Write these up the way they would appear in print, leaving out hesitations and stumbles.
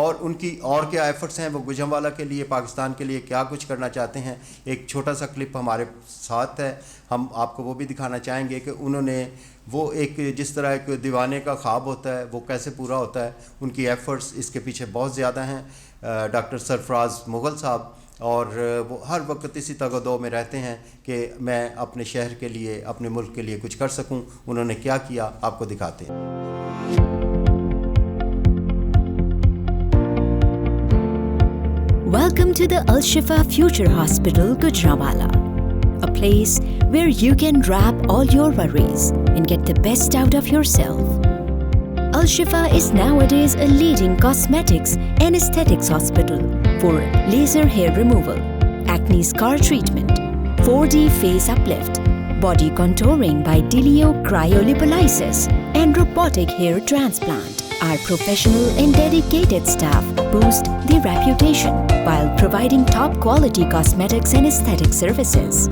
اور ان کی اور کیا ایفرٹس ہیں، وہ گوجرانوالہ کے لیے، پاکستان کے لیے کیا کچھ کرنا چاہتے ہیں. ایک چھوٹا سا کلپ ہمارے ساتھ ہے، ہم آپ کو وہ بھی دکھانا چاہیں گے کہ انہوں نے وہ ایک جس طرح ایک دیوانے کا خواب ہوتا ہے وہ کیسے پورا ہوتا ہے. ان کی ایفرٹس اس کے پیچھے بہت زیادہ ہیں. ڈاکٹر سرفراز مغل صاحب، اور وہ ہر وقت اسی تگودو میں رہتے ہیں کہ میں اپنے شہر کے لیے، اپنے ملک کے لیے کچھ کر سکوں. انہوں نے کیا کیا آپ کو دکھاتے ہیں. Welcome to the Al Shifa Future Hospital, Gujranwala, a place where you can wrap all your worries and get the best out of yourself. Al Shifa is nowadays a leading cosmetics and aesthetics hospital for laser hair removal, acne scar treatment, 4D face uplift, body contouring by Delio cryolipolysis, and robotic hair transplant. Our professional and dedicated staff boost the reputation while providing top quality cosmetics and aesthetic services.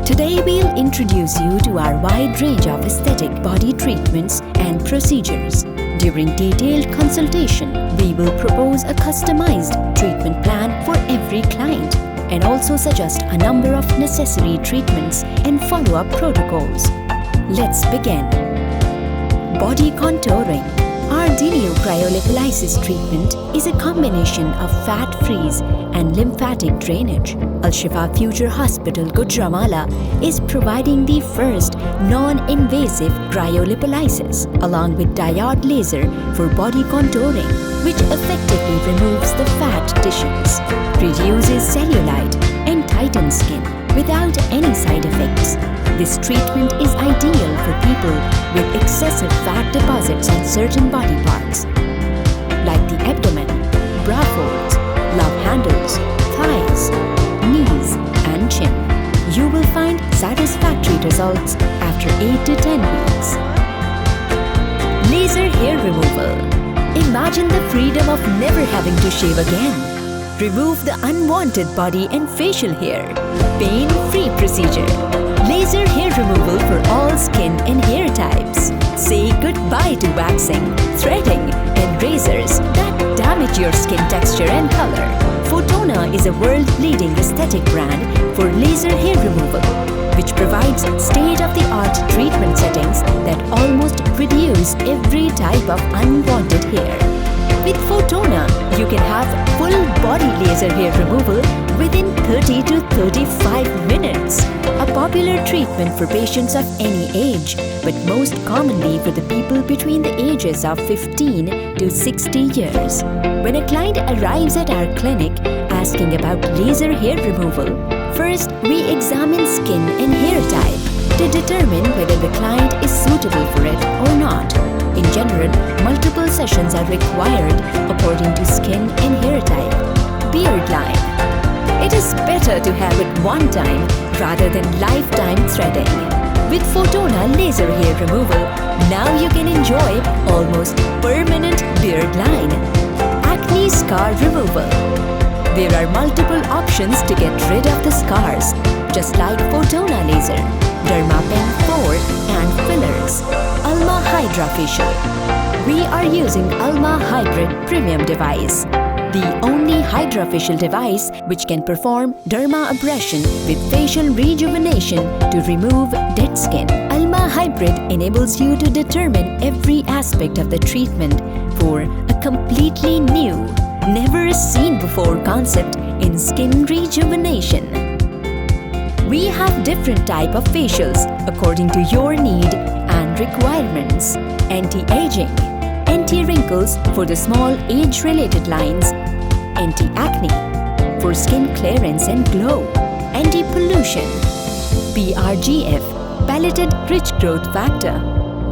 Today we'll introduce you to our wide range of aesthetic body treatments and procedures. During detailed consultation, we will propose a customized treatment plan for every client and also suggest a number of necessary treatments and follow-up protocols. Let's begin. Body contouring. Our Delio cryolipolysis treatment is a combination of fat freeze and lymphatic drainage. Al Shifa Future Hospital, Gujranwala is providing the first non-invasive cryolipolysis along with diode laser for body contouring, which effectively removes the fat tissues, reduces cellulite and tightens skin without any side effects. This treatment is ideal for people with excessive fat deposits on certain body parts, like the abdomen, bra folds, love handles, thighs, knees, and chin. You will find satisfactory results after 8 to 10 weeks. Laser hair removal. Imagine the freedom of never having to shave again. Remove the unwanted body and facial hair. Pain-free procedure. Laser hair removal for all skin and hair types. Say goodbye to waxing, threading, and razors that damage your skin texture and color. Photona is a world-leading aesthetic brand for laser hair removal, which provides state-of-the-art treatment settings that almost reduce every type of unwanted hair. With Photona, you can have full body laser hair removal within 30 to 35 minutes. A popular treatment for patients of any age, but most commonly for the people between the ages of 15 to 60 years. When a client arrives at our clinic asking about laser hair removal, first we examine skin and hair type to determine whether the client is suitable for it or not. In general, multiple sessions are required according to skin and hair type. Beard line. It is better to have it one time rather than lifetime threading. With Photona laser hair removal, now you can enjoy almost permanent beard line. Acne scar removal. There are multiple options to get rid of the scars, just like Photona laser, Dermapen 4 and fillers. Alma Hydra Facial. We are using Alma Hybrid Premium device, the only hydrofacial device which can perform dermabrasion with facial rejuvenation to remove dead skin. Alma Hybrid enables you to determine every aspect of the treatment for a completely new, never seen before concept in skin rejuvenation. We have different type of facials according to your need and requirements. Anti-aging, anti-wrinkles for the small age-related lines, anti-acne for skin clearance and glow, anti-pollution, PRGF, Palliated Rich Growth Factor.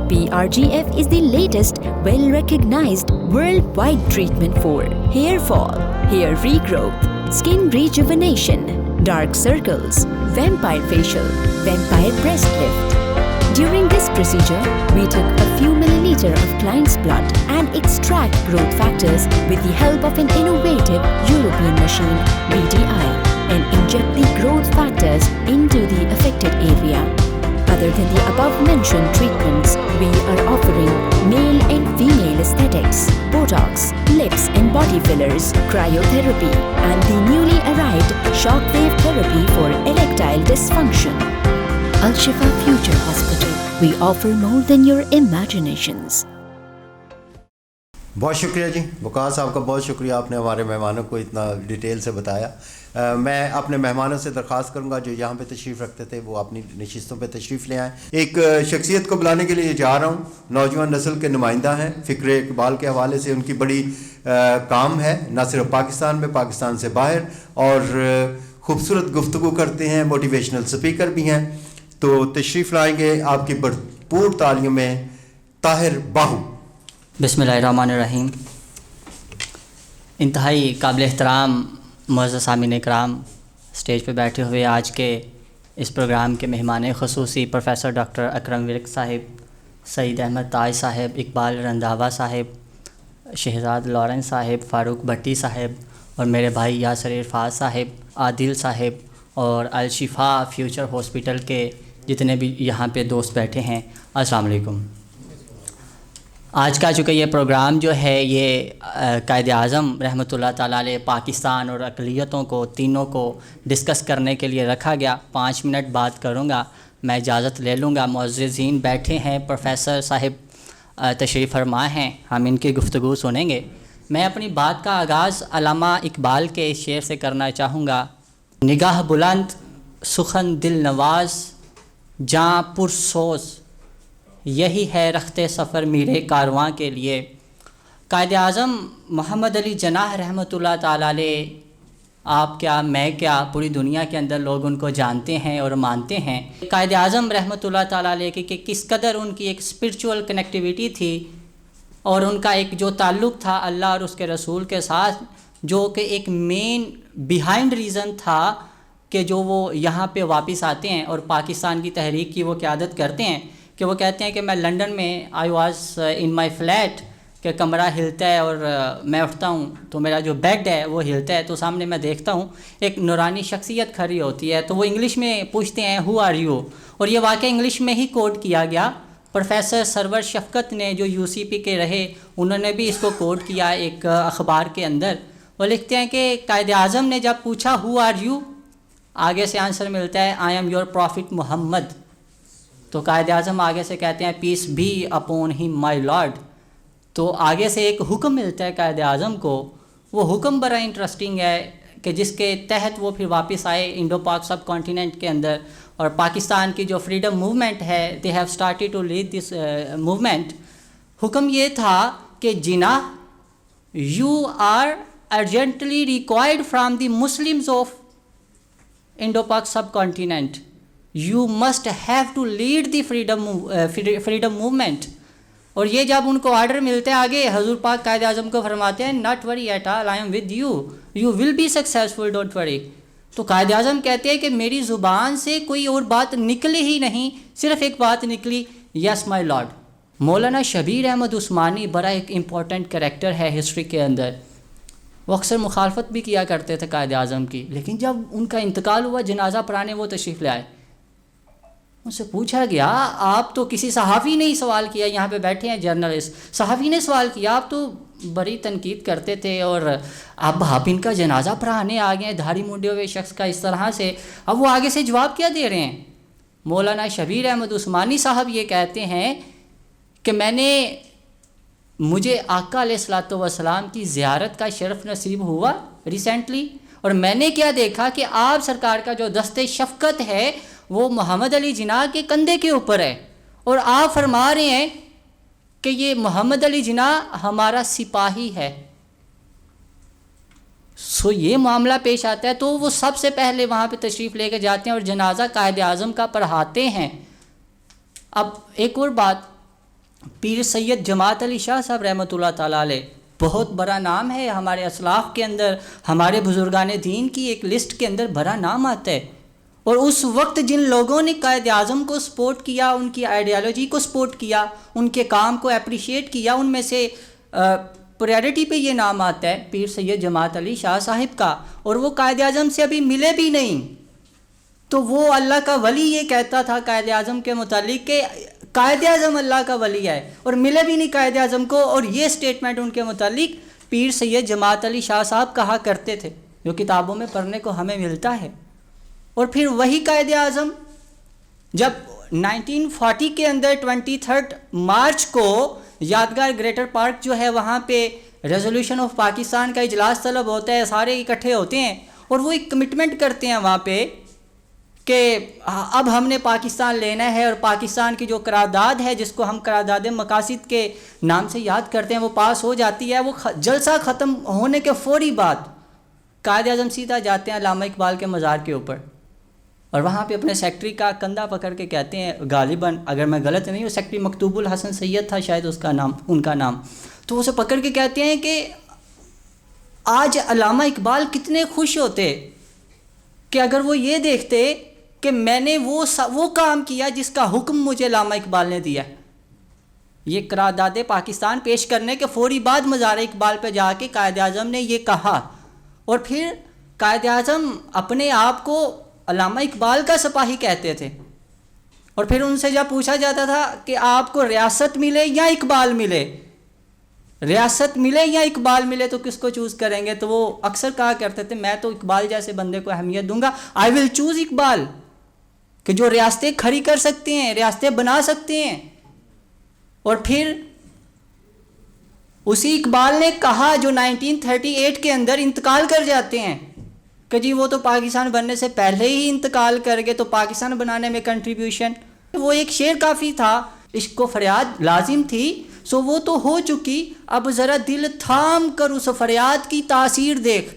PRGF is the latest, well-recognized worldwide treatment for hair fall, hair regrowth, skin rejuvenation, dark circles, vampire facial, vampire breast lift. During this procedure, we took a few milliliters of client's blood and extract growth factors with the help of an innovative European machine, BDI, and inject the growth factors into the affected area. Other than the above-mentioned treatments, we are offering male and female aesthetics, Botox Botox, lips and body fillers, cryotherapy, and the newly arrived shockwave therapy for erectile dysfunction. Al Shifa Future Hospital. We offer more than your imaginations. بہت شکریہ جی وقار صاحب کا، بہت شکریہ، آپ نے ہمارے مہمانوں کو اتنا ڈیٹیل سے بتایا. میں اپنے مہمانوں سے درخواست کروں گا جو یہاں پہ تشریف رکھتے تھے وہ اپنی نشستوں پہ تشریف لے آئیں. ایک شخصیت کو بلانے کے لیے جا رہا ہوں، نوجوان نسل کے نمائندہ ہیں، فکر اقبال کے حوالے سے ان کی بڑی کام ہے، نہ صرف پاکستان میں، پاکستان سے باہر، اور خوبصورت گفتگو کرتے ہیں، موٹیویشنل سپیکر بھی ہیں. تو تشریف لائیں گے آپ کی بھرپور تعلیم میں طاہر باہو. بسم اللہ الرحمن الرحیم. انتہائی قابل احترام معزز سامعین اکرام، اسٹیج پہ بیٹھے ہوئے آج کے اس پروگرام کے مہمان خصوصی پروفیسر ڈاکٹر اکرم ورک صاحب، سعید احمد تاج صاحب، اقبال رنداوا صاحب، شہزاد لارنس صاحب، فاروق بھٹی صاحب، اور میرے بھائی یاسر عرفات صاحب، عادل صاحب، اور الشفا فیوچر ہاسپٹل کے جتنے بھی یہاں پہ دوست بیٹھے ہیں، السلام علیکم. آج کا چونکہ یہ پروگرام جو ہے یہ قائد اعظم رحمۃ اللہ تعالیٰ علیہ پاکستان اور اقلیتوں کو تینوں کو ڈسکس کرنے کے لیے رکھا گیا. 5 منٹ بات کروں گا، میں اجازت لے لوں گا. معززین بیٹھے ہیں، پروفیسر صاحب تشریف فرما ہیں، ہم ان کی گفتگو سنیں گے. میں اپنی بات کا آغاز علامہ اقبال کے شعر سے کرنا چاہوں گا. نگاہ بلند سخن دل نواز جاں پرسوز، یہی ہے رخت سفر میرے کارواں کے لیے. قائد اعظم محمد علی جناح رحمۃ اللہ تعالیٰ علیہ، آپ کیا میں کیا، پوری دنیا کے اندر لوگ ان کو جانتے ہیں اور مانتے ہیں. قائد اعظم رحمۃ اللہ تعالیٰ علیہ کہ کس قدر ان کی ایک اسپرچول کنیکٹیویٹی تھی، اور ان کا ایک جو تعلق تھا اللہ اور اس کے رسول کے ساتھ، جو کہ ایک مین بیہائنڈ ریزن تھا کہ جو وہ یہاں پہ واپس آتے ہیں اور پاکستان کی تحریک کی وہ قیادت کرتے ہیں. کہ وہ کہتے ہیں کہ میں لنڈن میں I was in my flat, کہ کمرہ ہلتا ہے اور میں اٹھتا ہوں تو میرا جو بیڈ ہے وہ ہلتا ہے، تو سامنے میں دیکھتا ہوں ایک نورانی شخصیت کھڑی ہوتی ہے. تو وہ انگلش میں پوچھتے ہیں ہو آر یو، اور یہ واقعہ انگلش میں ہی کوٹ کیا گیا. پروفیسر سرور شفقت نے جو UCP کے رہے، انہوں نے بھی اس کو کوٹ کیا ایک اخبار کے اندر. وہ لکھتے ہیں کہ قائد اعظم نے جب پوچھا ہو آر یو، آگے سے آنسر ملتا ہے آئی ایم یور پروفٹ محمد. تو قائد اعظم آگے سے کہتے ہیں پیس be upon him my lord. تو آگے سے ایک حکم ملتا ہے قائد اعظم کو. وہ حکم بڑا انٹرسٹنگ ہے کہ جس کے تحت وہ پھر واپس آئے انڈو پاک سب کانٹیننٹ کے اندر، اور پاکستان کی جو فریڈم موومنٹ ہے they have started to lead this movement. حکم یہ تھا کہ Jinnah you are urgently required from the Muslims of Indo Pak subcontinent. You must have to lead the freedom movement. اور یہ جب ان کو آرڈر ملتے ہیں آگے، حضور پاک قائد اعظم کو فرماتے ہیں not worry at all, I am with you, you will be successful, don't worry. تو قائد اعظم کہتے ہیں کہ میری زبان سے کوئی اور بات نکلی ہی نہیں، صرف ایک بات نکلی، yes my lord. مولانا شبیر احمد عثمانی بڑا ایک امپورٹنٹ کریکٹر ہے ہسٹری کے اندر. وہ اکثر مخالفت بھی کیا کرتے تھے قائد اعظم کی، لیکن جب ان کا انتقال ہوا جنازہ پڑھانے وہ تشریف لے آئے. ان سے پوچھا گیا آپ تو کسی صحافی نے ہی سوال کیا، یہاں پہ بیٹھے ہیں جرنلسٹ، صحافی نے سوال کیا، آپ تو بڑی تنقید کرتے تھے اور اب آپ ان کا جنازہ پڑھانے آ گئے دھاڑی مونڈے ہوئے شخص کا اس طرح سے، اب وہ آگے سے جواب کیا دے رہے ہیں؟ مولانا شبیر احمد عثمانی صاحب یہ کہتے ہیں کہ مجھے آقا علیہ الصلوۃ والسلام کی زیارت کا شرف نصیب ہوا ریسنٹلی، اور میں نے کیا دیکھا کہ آپ سرکار کا جو دست شفقت ہے وہ محمد علی جناح کے کندھے کے اوپر ہے، اور آپ فرما رہے ہیں کہ یہ محمد علی جناح ہمارا سپاہی ہے. سو یہ معاملہ پیش آتا ہے. تو وہ سب سے پہلے وہاں پہ تشریف لے کے جاتے ہیں اور جنازہ قائد اعظم کا پڑھاتے ہیں. اب ایک اور بات، پیر سید جماعت علی شاہ صاحب رحمۃ اللہ تعالیٰ علیہ، بہت بڑا نام ہے ہمارے اسلاف کے اندر، ہمارے بزرگان دین کی ایک لسٹ کے اندر بڑا نام آتا ہے. اور اس وقت جن لوگوں نے قائد اعظم کو سپورٹ کیا، ان کی آئیڈیالوجی کو سپورٹ کیا، ان کے کام کو اپریشیٹ کیا، ان میں سے پریارٹی پہ یہ نام آتا ہے پیر سید جماعت علی شاہ صاحب کا. اور وہ قائد اعظم سے ابھی ملے بھی نہیں. تو وہ اللہ کا ولی یہ کہتا تھا قائد اعظم کے متعلق کہ قائد اعظم اللہ کا ولی ہے اور ملے بھی نہیں قائد اعظم کو. اور یہ سٹیٹمنٹ ان کے متعلق پیر سید جماعت علی شاہ صاحب کہا کرتے تھے, جو کتابوں میں پڑھنے کو ہمیں ملتا ہے. اور پھر وہی قائد اعظم جب 1940 کے اندر 23 مارچ کو یادگار گریٹر پارک جو ہے وہاں پہ ریزولوشن آف پاکستان کا اجلاس طلب ہوتا ہے, سارے اکٹھے ہوتے ہیں اور وہ ایک کمٹمنٹ کرتے ہیں وہاں پہ کہ اب ہم نے پاکستان لینا ہے, اور پاکستان کی جو قرارداد ہے جس کو ہم قرارداد مقاصد کے نام سے یاد کرتے ہیں وہ پاس ہو جاتی ہے. وہ جلسہ ختم ہونے کے فوری بعد قائد اعظم سیدھا جاتے ہیں علامہ اقبال کے مزار کے اوپر اور وہاں پہ اپنے سیکٹری کا کندھا پکڑ کے کہتے ہیں, غالباً اگر میں غلط نہیں ہوں سیکٹری مکتوب الحسن سید تھا شاید اس کا نام, ان کا نام, تو اسے پکڑ کے کہتے ہیں کہ آج علامہ اقبال کتنے خوش ہوتے کہ اگر وہ یہ دیکھتے کہ میں نے وہ کام کیا جس کا حکم مجھے علامہ اقبال نے دیا. یہ قرارداد پاکستان پیش کرنے کے فوری بعد مزار اقبال پہ جا کے قائد اعظم نے یہ کہا, اور پھر قائد اعظم اپنے آپ کو علامہ اقبال کا سپاہی کہتے تھے. اور پھر ان سے جب پوچھا جاتا تھا کہ آپ کو ریاست ملے یا اقبال ملے, ریاست ملے یا اقبال ملے تو کس کو چوز کریں گے, تو وہ اکثر کہا کرتے تھے میں تو اقبال جیسے بندے کو اہمیت دوں گا, آئی ول چوز اقبال, کہ جو ریاستیں کھڑی کر سکتے ہیں, ریاستیں بنا سکتے ہیں. اور پھر اسی اقبال نے کہا جو 1938 کے اندر انتقال کر جاتے ہیں کہ جی وہ تو پاکستان بننے سے پہلے ہی انتقال کر گئے, تو پاکستان بنانے میں کنٹریبیوشن, وہ ایک شعر کافی تھا, عشق و فریاد لازم تھی سو وہ تو ہو چکی, اب ذرا دل تھام کر اس فریاد کی تاثیر دیکھ.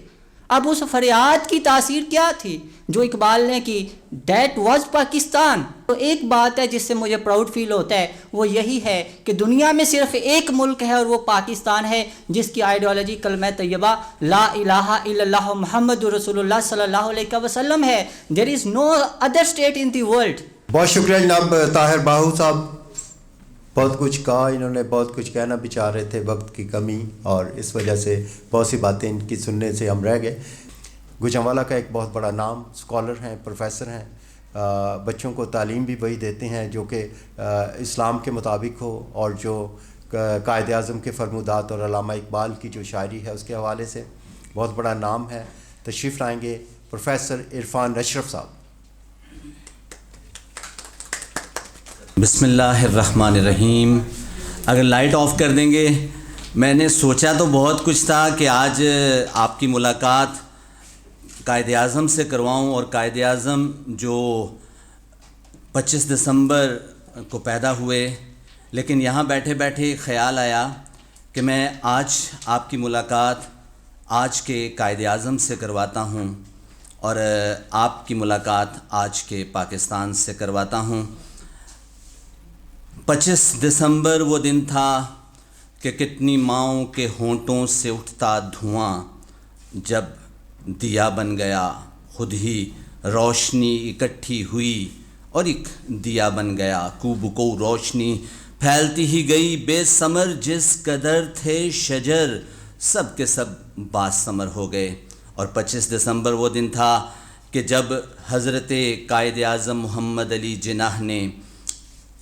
اب اس فریاد کی تاثیر کیا تھی جو اقبال نے کی, دیٹ واز پاکستان. تو ایک بات ہے جس سے مجھے پراؤڈ فیل ہوتا ہے, وہ یہی ہے کہ دنیا میں صرف ایک ملک ہے اور وہ پاکستان ہے جس کی آئیڈیالوجی کلمہ طیبہ لا الہ الا اللہ محمد رسول اللہ صلی اللہ علیہ وسلم ہے. There is no other state in the world. بہت شکریہ جناب طاہر باہو صاحب, بہت کچھ کہا, انہوں نے بہت کچھ کہنا بھی چاہ رہے تھے, وقت کی کمی اور اس وجہ سے بہت سی باتیں ان کی سننے سے ہم رہ گئے. گوجرانوالہ کا ایک بہت بڑا نام, اسکالر ہیں, پروفیسر ہیں, بچوں کو تعلیم بھی وہی دیتے ہیں جو کہ اسلام کے مطابق ہو اور جو قائد اعظم کے فرمودات اور علامہ اقبال کی جو شاعری ہے اس کے حوالے سے بہت بڑا نام ہے. تشریف لائیں گے پروفیسر عرفان اشرف صاحب. بسم اللہ الرحمن الرحیم. اگر لائٹ آف کر دیں گے, میں نے سوچا تو بہت کچھ تھا کہ آج آپ کی ملاقات قائد اعظم سے کرواؤں, اور قائد اعظم جو 25 دسمبر کو پیدا ہوئے, لیکن یہاں بیٹھے بیٹھے خیال آیا کہ میں آج آپ کی ملاقات آج کے قائد اعظم سے کرواتا ہوں اور آپ کی ملاقات آج کے پاکستان سے کرواتا ہوں. 25 دسمبر وہ دن تھا کہ کتنی ماؤں کے ہونٹوں سے اٹھتا دھواں جب دیا بن گیا, خود ہی روشنی اکٹھی ہوئی اور ایک دیا بن گیا. کو بکو روشنی پھیلتی ہی گئی بے ثمر, جس قدر تھے شجر سب کے سب باثمر ہو گئے. اور 25 دسمبر وہ دن تھا کہ جب حضرت قائد اعظم محمد علی جناح نے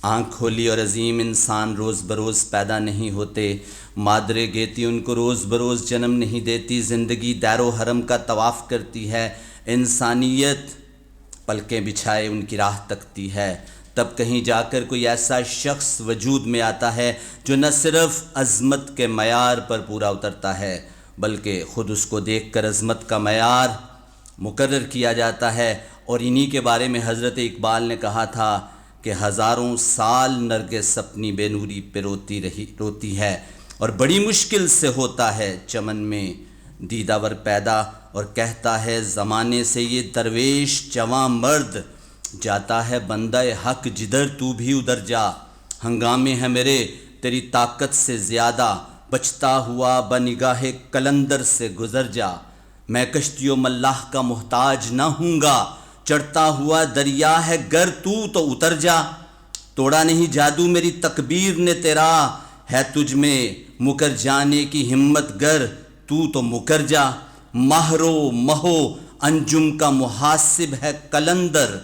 آنکھ کھولی اور عظیم انسان روز بروز پیدا نہیں ہوتے, مادر گیتی ان کو روز بروز جنم نہیں دیتی, زندگی دیر و حرم کا طواف کرتی ہے, انسانیت پلکیں بچھائے ان کی راہ تکتی ہے. تب کہیں جا کر کوئی ایسا شخص وجود میں آتا ہے جو نہ صرف عظمت کے معیار پر پورا اترتا ہے بلکہ خود اس کو دیکھ کر عظمت کا معیار مقرر کیا جاتا ہے. اور انہی کے بارے میں حضرت اقبال نے کہا تھا کہ ہزاروں سال نرگس اپنی بے نوری پہ روتی ہے, اور بڑی مشکل سے ہوتا ہے چمن میں دیدہ ور پیدا, اور کہتا ہے زمانے سے یہ درویش جواں مرد, جاتا ہے بندہ حق جدھر تو بھی ادھر جا, ہنگامے ہیں میرے تیری طاقت سے زیادہ, بچتا ہوا بنگاہ کلندر سے گزر جا, میں کشتی و ملاح کا محتاج نہ ہوں گا, چڑھتا ہوا دریا ہے گر تو اتر جا, توڑا نہیں جادو میری تکبیر نے تیرا, ہے تجھ میں مکر جانے کی ہمت گر تو مکر جا, مہرو مہو انجم کا محاسب ہے کلندر,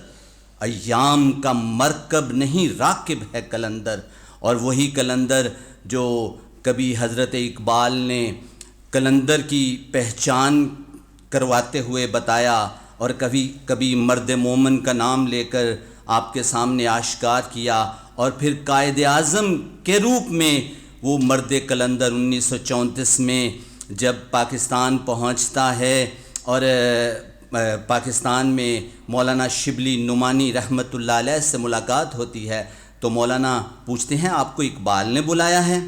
ایام کا مرکب نہیں راکب ہے کلندر. اور وہی کلندر جو کبھی حضرت اقبال نے کلندر کی پہچان کرواتے ہوئے بتایا اور کبھی مرد مومن کا نام لے کر آپ کے سامنے آشکار کیا, اور پھر قائد اعظم کے روپ میں وہ مرد کلندر 1934 میں جب پاکستان پہنچتا ہے اور پاکستان میں مولانا شبلی نعمانی رحمۃ اللہ علیہ سے ملاقات ہوتی ہے, تو مولانا پوچھتے ہیں آپ کو اقبال نے بلایا ہے,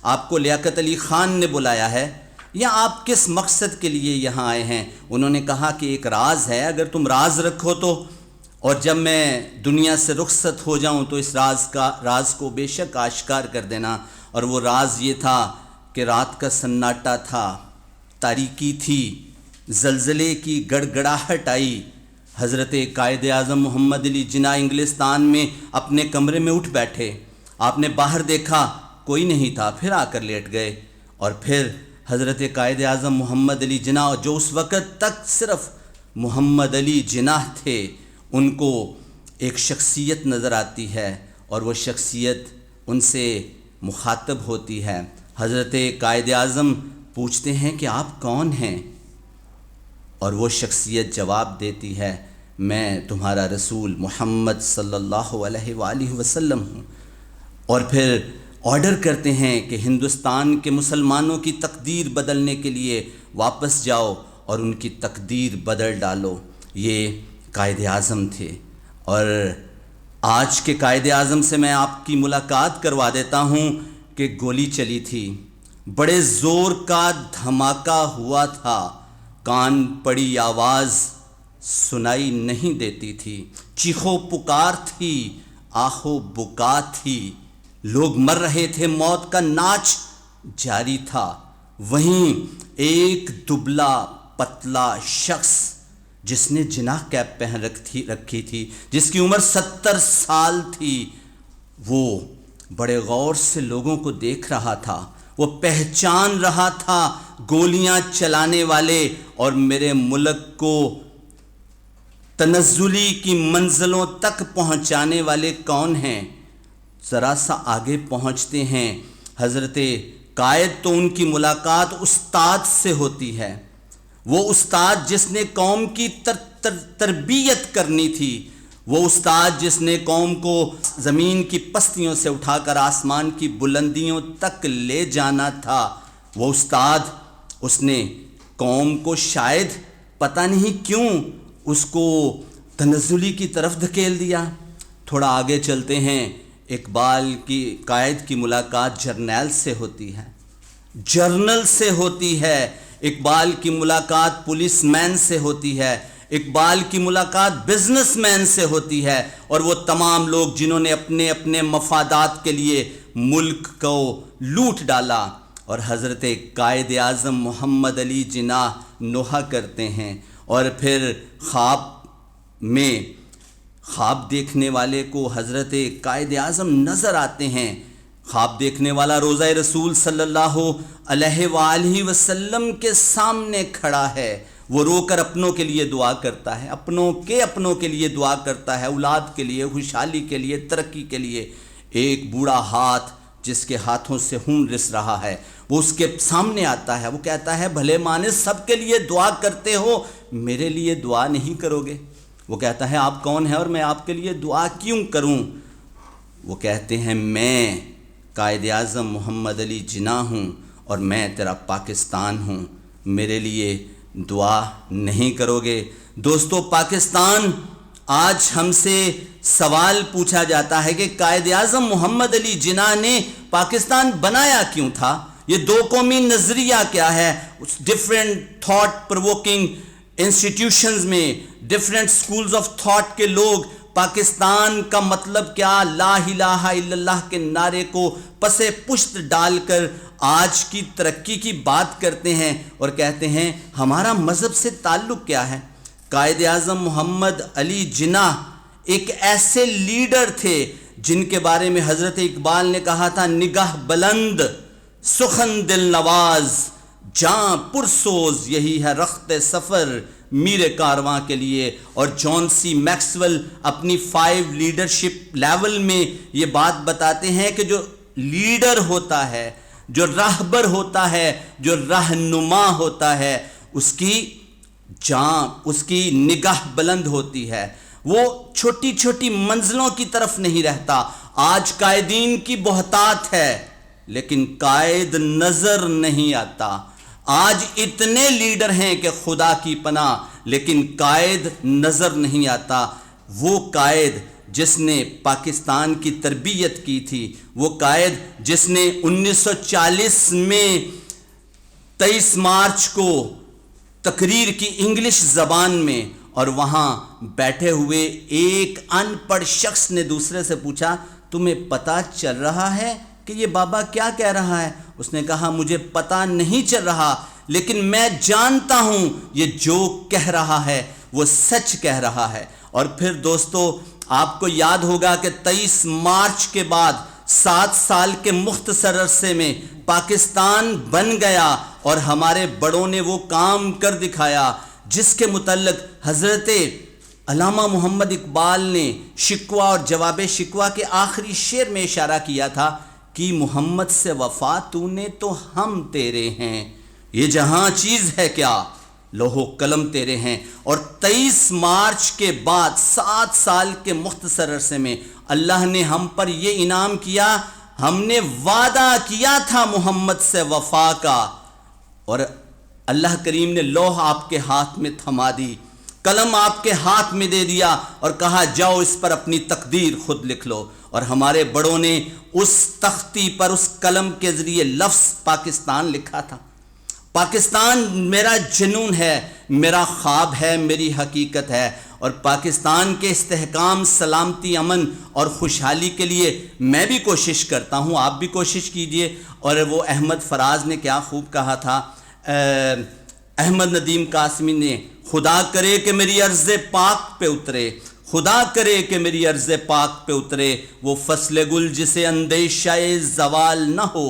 آپ کو لیاقت علی خان نے بلایا ہے, یا آپ کس مقصد کے لیے یہاں آئے ہیں؟ انہوں نے کہا کہ ایک راز ہے, اگر تم راز رکھو تو, اور جب میں دنیا سے رخصت ہو جاؤں تو اس راز کو بے شک آشکار کر دینا. اور وہ راز یہ تھا کہ رات کا سناٹا تھا, تاریکی تھی, زلزلے کی گڑگڑاہٹ آئی. حضرت قائد اعظم محمد علی جناح انگلستان میں اپنے کمرے میں اٹھ بیٹھے. آپ نے باہر دیکھا کوئی نہیں تھا, پھر آ کر لیٹ گئے. اور پھر حضرت قائد اعظم محمد علی جناح جو اس وقت تک صرف محمد علی جناح تھے, ان کو ایک شخصیت نظر آتی ہے اور وہ شخصیت ان سے مخاطب ہوتی ہے. حضرت قائد اعظم پوچھتے ہیں کہ آپ کون ہیں؟ اور وہ شخصیت جواب دیتی ہے میں تمہارا رسول محمد صلی اللہ علیہ وآلہ وسلم ہوں. اور پھر آرڈر کرتے ہیں کہ ہندوستان کے مسلمانوں کی تقدیر بدلنے کے لیے واپس جاؤ اور ان کی تقدیر بدل ڈالو. یہ قائد اعظم تھے. اور آج کے قائد اعظم سے میں آپ کی ملاقات کروا دیتا ہوں کہ گولی چلی تھی, بڑے زور کا دھماکہ ہوا تھا, کان پڑی آواز سنائی نہیں دیتی تھی, چیخو پکار تھی, آہو بکا تھی, لوگ مر رہے تھے, موت کا ناچ جاری تھا. وہیں ایک دبلا پتلا شخص جس نے جناح کیپ پہن رکھی تھی, جس کی عمر 70 سال تھی, وہ بڑے غور سے لوگوں کو دیکھ رہا تھا. وہ پہچان رہا تھا گولیاں چلانے والے اور میرے ملک کو تنزلی کی منزلوں تک پہنچانے والے کون ہیں. ذرا سا آگے پہنچتے ہیں. حضرت قائد تو ان کی ملاقات استاد سے ہوتی ہے, وہ استاد جس نے قوم کی تربیت کرنی تھی, وہ استاد جس نے قوم کو زمین کی پستیوں سے اٹھا کر آسمان کی بلندیوں تک لے جانا تھا. وہ استاد, اس نے قوم کو شاید پتہ نہیں کیوں اس کو تنزلی کی طرف دھکیل دیا. تھوڑا آگے چلتے ہیں. اقبال کی قائد کی ملاقات جرنیل سے ہوتی ہے, جرنل سے ہوتی ہے. اقبال کی ملاقات پولیس مین سے ہوتی ہے, اقبال کی ملاقات بزنس مین سے ہوتی ہے, اور وہ تمام لوگ جنہوں نے اپنے اپنے مفادات کے لیے ملک کو لوٹ ڈالا. اور حضرت قائد اعظم محمد علی جناح نوحہ کرتے ہیں, اور پھر خواب دیکھنے والے کو حضرت قائد اعظم نظر آتے ہیں. خواب دیکھنے والا روضہ رسول صلی اللہ علیہ وآلہ وسلم کے سامنے کھڑا ہے. وہ رو کر اپنوں کے لیے دعا کرتا ہے, اپنوں کے لیے دعا کرتا ہے, اولاد کے لیے, خوشحالی کے لیے, ترقی کے لیے. ایک بوڑھا ہاتھ جس کے ہاتھوں سے خون رس رہا ہے, وہ اس کے سامنے آتا ہے. وہ کہتا ہے بھلے مانے سب کے لیے دعا کرتے ہو, میرے لیے دعا نہیں کرو گے؟ وہ کہتا ہے آپ کون ہیں اور میں آپ کے لیے دعا کیوں کروں؟ وہ کہتے ہیں میں قائد اعظم محمد علی جناح ہوں اور میں تیرا پاکستان ہوں, میرے لیے دعا نہیں کرو گے؟ دوستو, پاکستان آج ہم سے سوال پوچھا جاتا ہے کہ قائد اعظم محمد علی جناح نے پاکستان بنایا کیوں تھا؟ یہ دو قومی نظریہ کیا ہے؟ ڈفرینٹ تھاٹ پرووکنگ انسٹیٹیوشنز میں ڈفرینٹ سکولز آف تھاٹ کے لوگ پاکستان کا مطلب کیا, لا الہ الا اللہ کے نعرے کو پسے پشت ڈال کر آج کی ترقی کی بات کرتے ہیں اور کہتے ہیں ہمارا مذہب سے تعلق کیا ہے. قائد اعظم محمد علی جناح ایک ایسے لیڈر تھے جن کے بارے میں حضرت اقبال نے کہا تھا نگاہ بلند, سخن دل نواز, جاں پرسوز یہی ہے رخت سفر میرے کارواں کے لیے. اور جان سی میکسویل اپنی 5 لیڈرشپ لیول میں یہ بات بتاتے ہیں کہ جو لیڈر ہوتا ہے, جو راہبر ہوتا ہے, جو رہنما ہوتا ہے, اس کی نگاہ بلند ہوتی ہے, وہ چھوٹی چھوٹی منزلوں کی طرف نہیں رہتا. آج قائدین کی بہتات ہے لیکن قائد نظر نہیں آتا. آج اتنے لیڈر ہیں کہ خدا کی پناہ, لیکن قائد نظر نہیں آتا. وہ قائد جس نے پاکستان کی تربیت کی تھی, وہ قائد جس نے 1940 میں 23 مارچ کو تقریر کی انگلش زبان میں, اور وہاں بیٹھے ہوئے ایک ان پڑھ شخص نے دوسرے سے پوچھا, تمہیں پتہ چل رہا ہے کہ یہ بابا کیا کہہ رہا ہے؟ اس نے کہا مجھے پتہ نہیں چل رہا, لیکن میں جانتا ہوں یہ جو کہہ رہا ہے وہ سچ کہہ رہا ہے. اور پھر دوستو آپ کو یاد ہوگا کہ 23 مارچ کے بعد 7 سال کے مختصر عرصے میں پاکستان بن گیا, اور ہمارے بڑوں نے وہ کام کر دکھایا جس کے متعلق حضرت علامہ محمد اقبال نے شکوہ اور جواب شکوہ کے آخری شعر میں اشارہ کیا تھا کہ محمد سے وفا تو نے تو ہم تیرے ہیں, یہ جہاں چیز ہے کیا لوح و قلم تیرے ہیں. اور 23 مارچ کے بعد 7 سال کے مختصر عرصے میں اللہ نے ہم پر یہ انعام کیا, ہم نے وعدہ کیا تھا محمد سے وفا کا, اور اللہ کریم نے لوح آپ کے ہاتھ میں تھما دی, قلم آپ کے ہاتھ میں دے دیا اور کہا جاؤ اس پر اپنی تقدیر خود لکھ لو. اور ہمارے بڑوں نے اس تختی پر اس قلم کے ذریعے لفظ پاکستان لکھا تھا. پاکستان میرا جنون ہے, میرا خواب ہے, میری حقیقت ہے. اور پاکستان کے استحکام, سلامتی, امن اور خوشحالی کے لیے میں بھی کوشش کرتا ہوں, آپ بھی کوشش کیجئے. اور وہ احمد فراز نے کیا خوب کہا تھا, احمد ندیم قاسمی نے, خدا کرے کہ میری عرض پاک پہ اترے, خدا کرے کہ میری عرض پاک پہ اترے وہ فصل گل جسے اندیشہ زوال نہ ہو,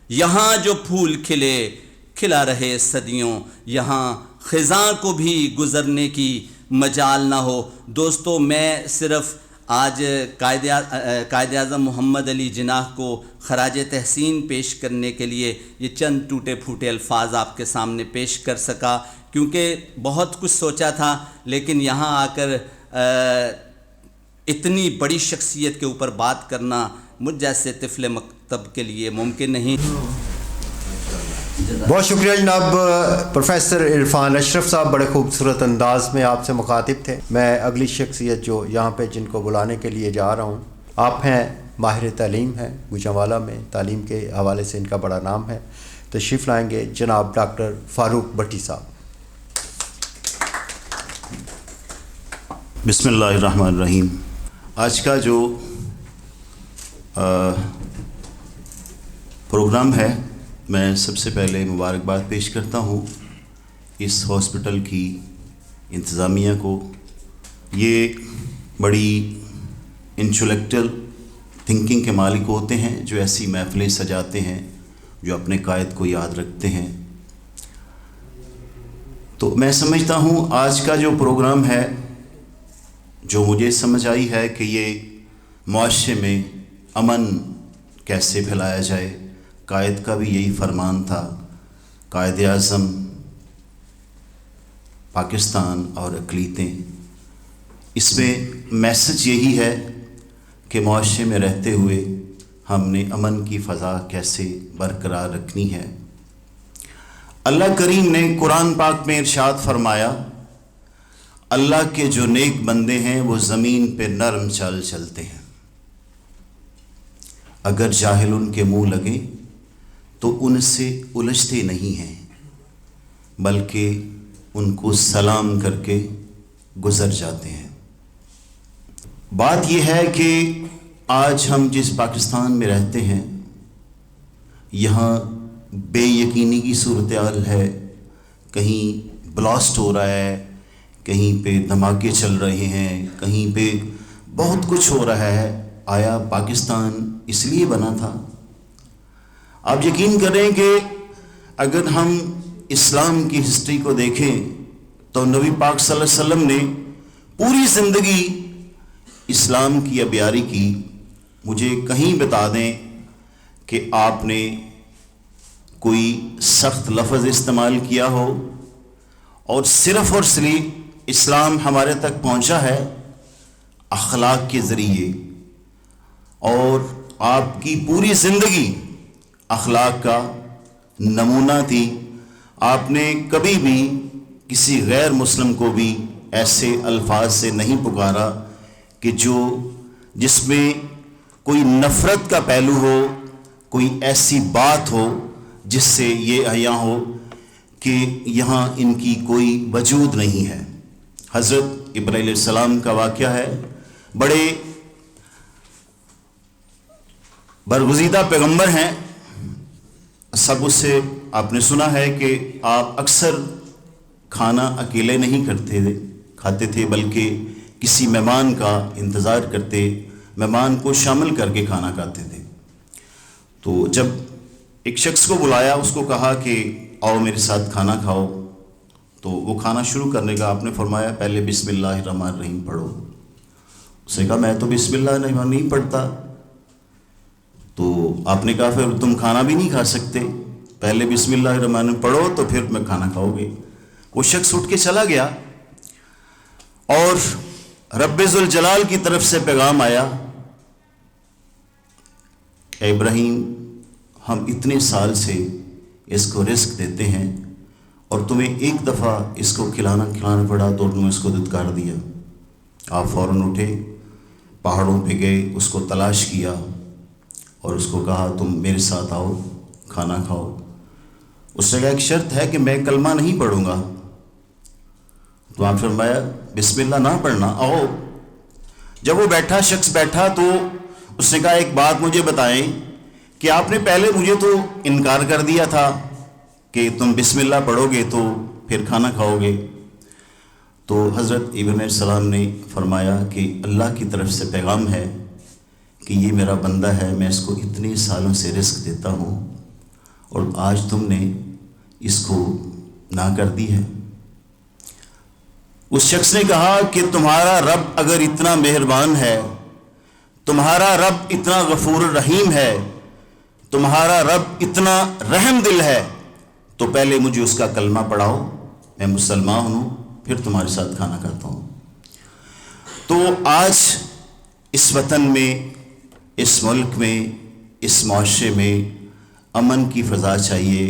یہاں جو پھول کھلے کھلا رہے صدیوں, یہاں خزاں کو بھی گزرنے کی مجال نہ ہو. دوستو میں صرف آج قائد اعظم محمد علی جناح کو خراج تحسین پیش کرنے کے لیے یہ چند ٹوٹے پھوٹے الفاظ آپ کے سامنے پیش کر سکا, کیونکہ بہت کچھ سوچا تھا, لیکن یہاں آ کر اتنی بڑی شخصیت کے اوپر بات کرنا مجھ جیسے طفل مکتب کے لیے ممکن نہیں. بہت شکریہ جناب پروفیسر عرفان اشرف صاحب, بڑے خوبصورت انداز میں آپ سے مخاطب تھے. میں اگلی شخصیت جو یہاں پہ جن کو بلانے کے لیے جا رہا ہوں, آپ ہیں ماہر تعلیم ہیں, گوجرانوالہ میں تعلیم کے حوالے سے ان کا بڑا نام ہے. تشریف لائیں گے جناب ڈاکٹر فاروق بھٹی صاحب. بسم اللہ الرحمن الرحیم. آج کا جو پروگرام ہے, میں سب سے پہلے مبارکباد پیش کرتا ہوں اس ہاسپٹل کی انتظامیہ کو. یہ بڑی انٹلیکچوئل تھنکنگ کے مالک ہوتے ہیں جو ایسی محفلیں سجاتے ہیں جو اپنے قائد کو یاد رکھتے ہیں. تو میں سمجھتا ہوں آج کا جو پروگرام ہے, جو مجھے سمجھ آئی ہے کہ یہ معاشرے میں امن کیسے پھیلایا جائے. قائد کا بھی یہی فرمان تھا, قائد اعظم, پاکستان اور اقلیتیں. اس میں میسج یہی ہے کہ معاشرے میں رہتے ہوئے ہم نے امن کی فضا کیسے برقرار رکھنی ہے. اللہ کریم نے قرآن پاک میں ارشاد فرمایا, اللہ کے جو نیک بندے ہیں وہ زمین پہ نرم چال چلتے ہیں, اگر جاہل ان کے منہ لگے تو ان سے الجھتے نہیں ہیں, بلکہ ان کو سلام کر کے گزر جاتے ہیں. بات یہ ہے کہ آج ہم جس پاکستان میں رہتے ہیں, یہاں بے یقینی کی صورتحال ہے. کہیں بلاسٹ ہو رہا ہے, کہیں پہ دھماکے چل رہے ہیں, کہیں پہ بہت کچھ ہو رہا ہے. آیا پاکستان اس لیے بنا تھا؟ آپ یقین کریں کہ اگر ہم اسلام کی ہسٹری کو دیکھیں تو نبی پاک صلی اللہ علیہ وسلم نے پوری زندگی اسلام کی ابیاری کی. مجھے کہیں بتا دیں کہ آپ نے کوئی سخت لفظ استعمال کیا ہو. اور صرف اسلام ہمارے تک پہنچا ہے اخلاق کے ذریعے، اور آپ کی پوری زندگی اخلاق کا نمونہ تھی. آپ نے کبھی بھی کسی غیر مسلم کو بھی ایسے الفاظ سے نہیں پکارا کہ جس میں کوئی نفرت کا پہلو ہو، کوئی ایسی بات ہو جس سے یہ عیاں ہو کہ یہاں ان کی کوئی وجود نہیں ہے. حضرت ابراہیم علیہ السلام کا واقعہ ہے. بڑے برگزیدہ پیغمبر ہیں. سب اس سے آپ نے سنا ہے کہ آپ اکثر کھانا اکیلے نہیں کھاتے تھے، بلکہ کسی مہمان کا انتظار کرتے، مہمان کو شامل کر کے کھانا کھاتے تھے. تو جب ایک شخص کو بلایا، اس کو کہا کہ آؤ میرے ساتھ کھانا کھاؤ، تو وہ کھانا شروع کرنے کا آپ نے فرمایا پہلے بسم اللہ الرحمن الرحیم پڑھو. اس نے کہا میں تو بسم اللہ نہیں پڑھتا. تو آپ نے کہا پھر تم کھانا بھی نہیں کھا سکتے، پہلے بسم اللہ الرحمن الرحیم پڑھو تو پھر میں کھانا کھاؤ گے. وہ شخص اٹھ کے چلا گیا اور رب ذوالجلال کی طرف سے پیغام آیا، اے ابراہیم ہم اتنے سال سے اس کو رزق دیتے ہیں اور تمہیں ایک دفعہ اس کو کھلانا پڑا تو تم نے اس کو دھتکار دیا. آپ فوراً اٹھے، پہاڑوں پہ گئے، اس کو تلاش کیا اور اس کو کہا تم میرے ساتھ آؤ کھانا کھاؤ. اس نے کہا ایک شرط ہے کہ میں کلمہ نہیں پڑھوں گا. تو آپ فرمایا بسم اللہ نہ پڑھنا، آؤ. جب وہ شخص بیٹھا تو اس نے کہا ایک بات مجھے بتائیں کہ آپ نے پہلے مجھے تو انکار کر دیا تھا کہ تم بسم اللہ پڑھو گے تو پھر کھانا کھاؤ گے. تو حضرت ابراہیم علیہ السلام نے فرمایا کہ اللہ کی طرف سے پیغام ہے کہ یہ میرا بندہ ہے، میں اس کو اتنے سالوں سے رزق دیتا ہوں اور آج تم نے اس کو نہ کر دی ہے. اس شخص نے کہا کہ تمہارا رب اگر اتنا مہربان ہے، تمہارا رب اتنا غفور الرحیم ہے، تمہارا رب اتنا رحم دل ہے، تو پہلے مجھے اس کا کلمہ پڑھاؤ، میں مسلمان ہوں، پھر تمہارے ساتھ کھانا کھاتا ہوں. تو آج اس وطن میں، اس ملک میں، اس معاشرے میں امن کی فضا چاہیے.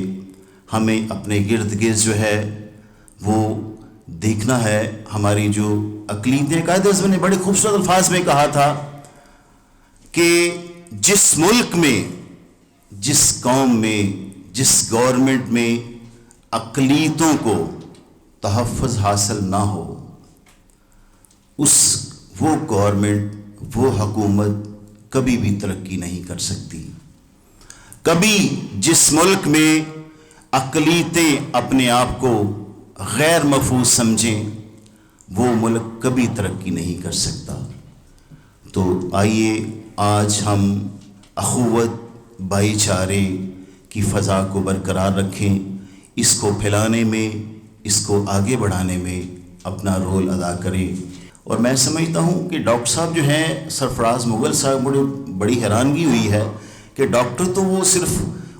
ہمیں اپنے گرد گرد جو ہے وہ دیکھنا ہے. ہماری جو اقلیتیں، قائد اعظم نے بڑے خوبصورت الفاظ میں کہا تھا کہ جس ملک میں، جس قوم میں، جس گورنمنٹ میں اقلیتوں کو تحفظ حاصل نہ ہو، وہ گورنمنٹ، وہ حکومت کبھی بھی ترقی نہیں کر سکتی. کبھی جس ملک میں اقلیتیں اپنے آپ کو غیر محفوظ سمجھیں، وہ ملک کبھی ترقی نہیں کر سکتا. تو آئیے آج ہم اخوت، بھائی چارے کی فضا کو برقرار رکھیں، اس کو پھیلانے میں، اس کو آگے بڑھانے میں اپنا رول ادا کریں. اور میں سمجھتا ہوں کہ ڈاکٹر صاحب جو ہیں سرفراز مغل صاحب، بڑی حیرانگی ہوئی ہے کہ ڈاکٹر تو وہ صرف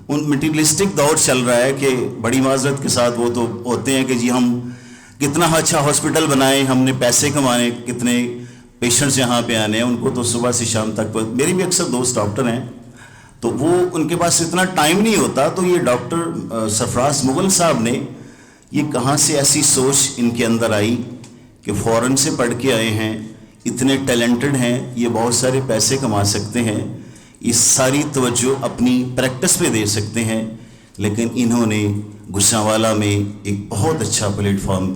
ان مٹیریلسٹک دور چل رہا ہے کہ بڑی معذرت کے ساتھ وہ تو ہوتے ہیں کہ جی ہم کتنا اچھا ہاسپٹل بنائیں، ہم نے پیسے کمانے، کتنے پیشنٹس یہاں پہ آنے ہیں. ان کو تو صبح سے شام تک، میری بھی اکثر دوست ڈاکٹر ہیں تو وہ ان کے پاس اتنا ٹائم نہیں ہوتا. تو یہ ڈاکٹر سرفراز مغل صاحب نے یہ کہاں سے ایسی سوچ ان کے اندر آئی کہ فورن سے پڑھ کے آئے ہیں، اتنے ٹیلنٹڈ ہیں، یہ بہت سارے پیسے کما سکتے ہیں، یہ ساری توجہ اپنی پریکٹس پہ دے سکتے ہیں، لیکن انہوں نے گجرانوالہ میں ایک بہت اچھا پلیٹ فارم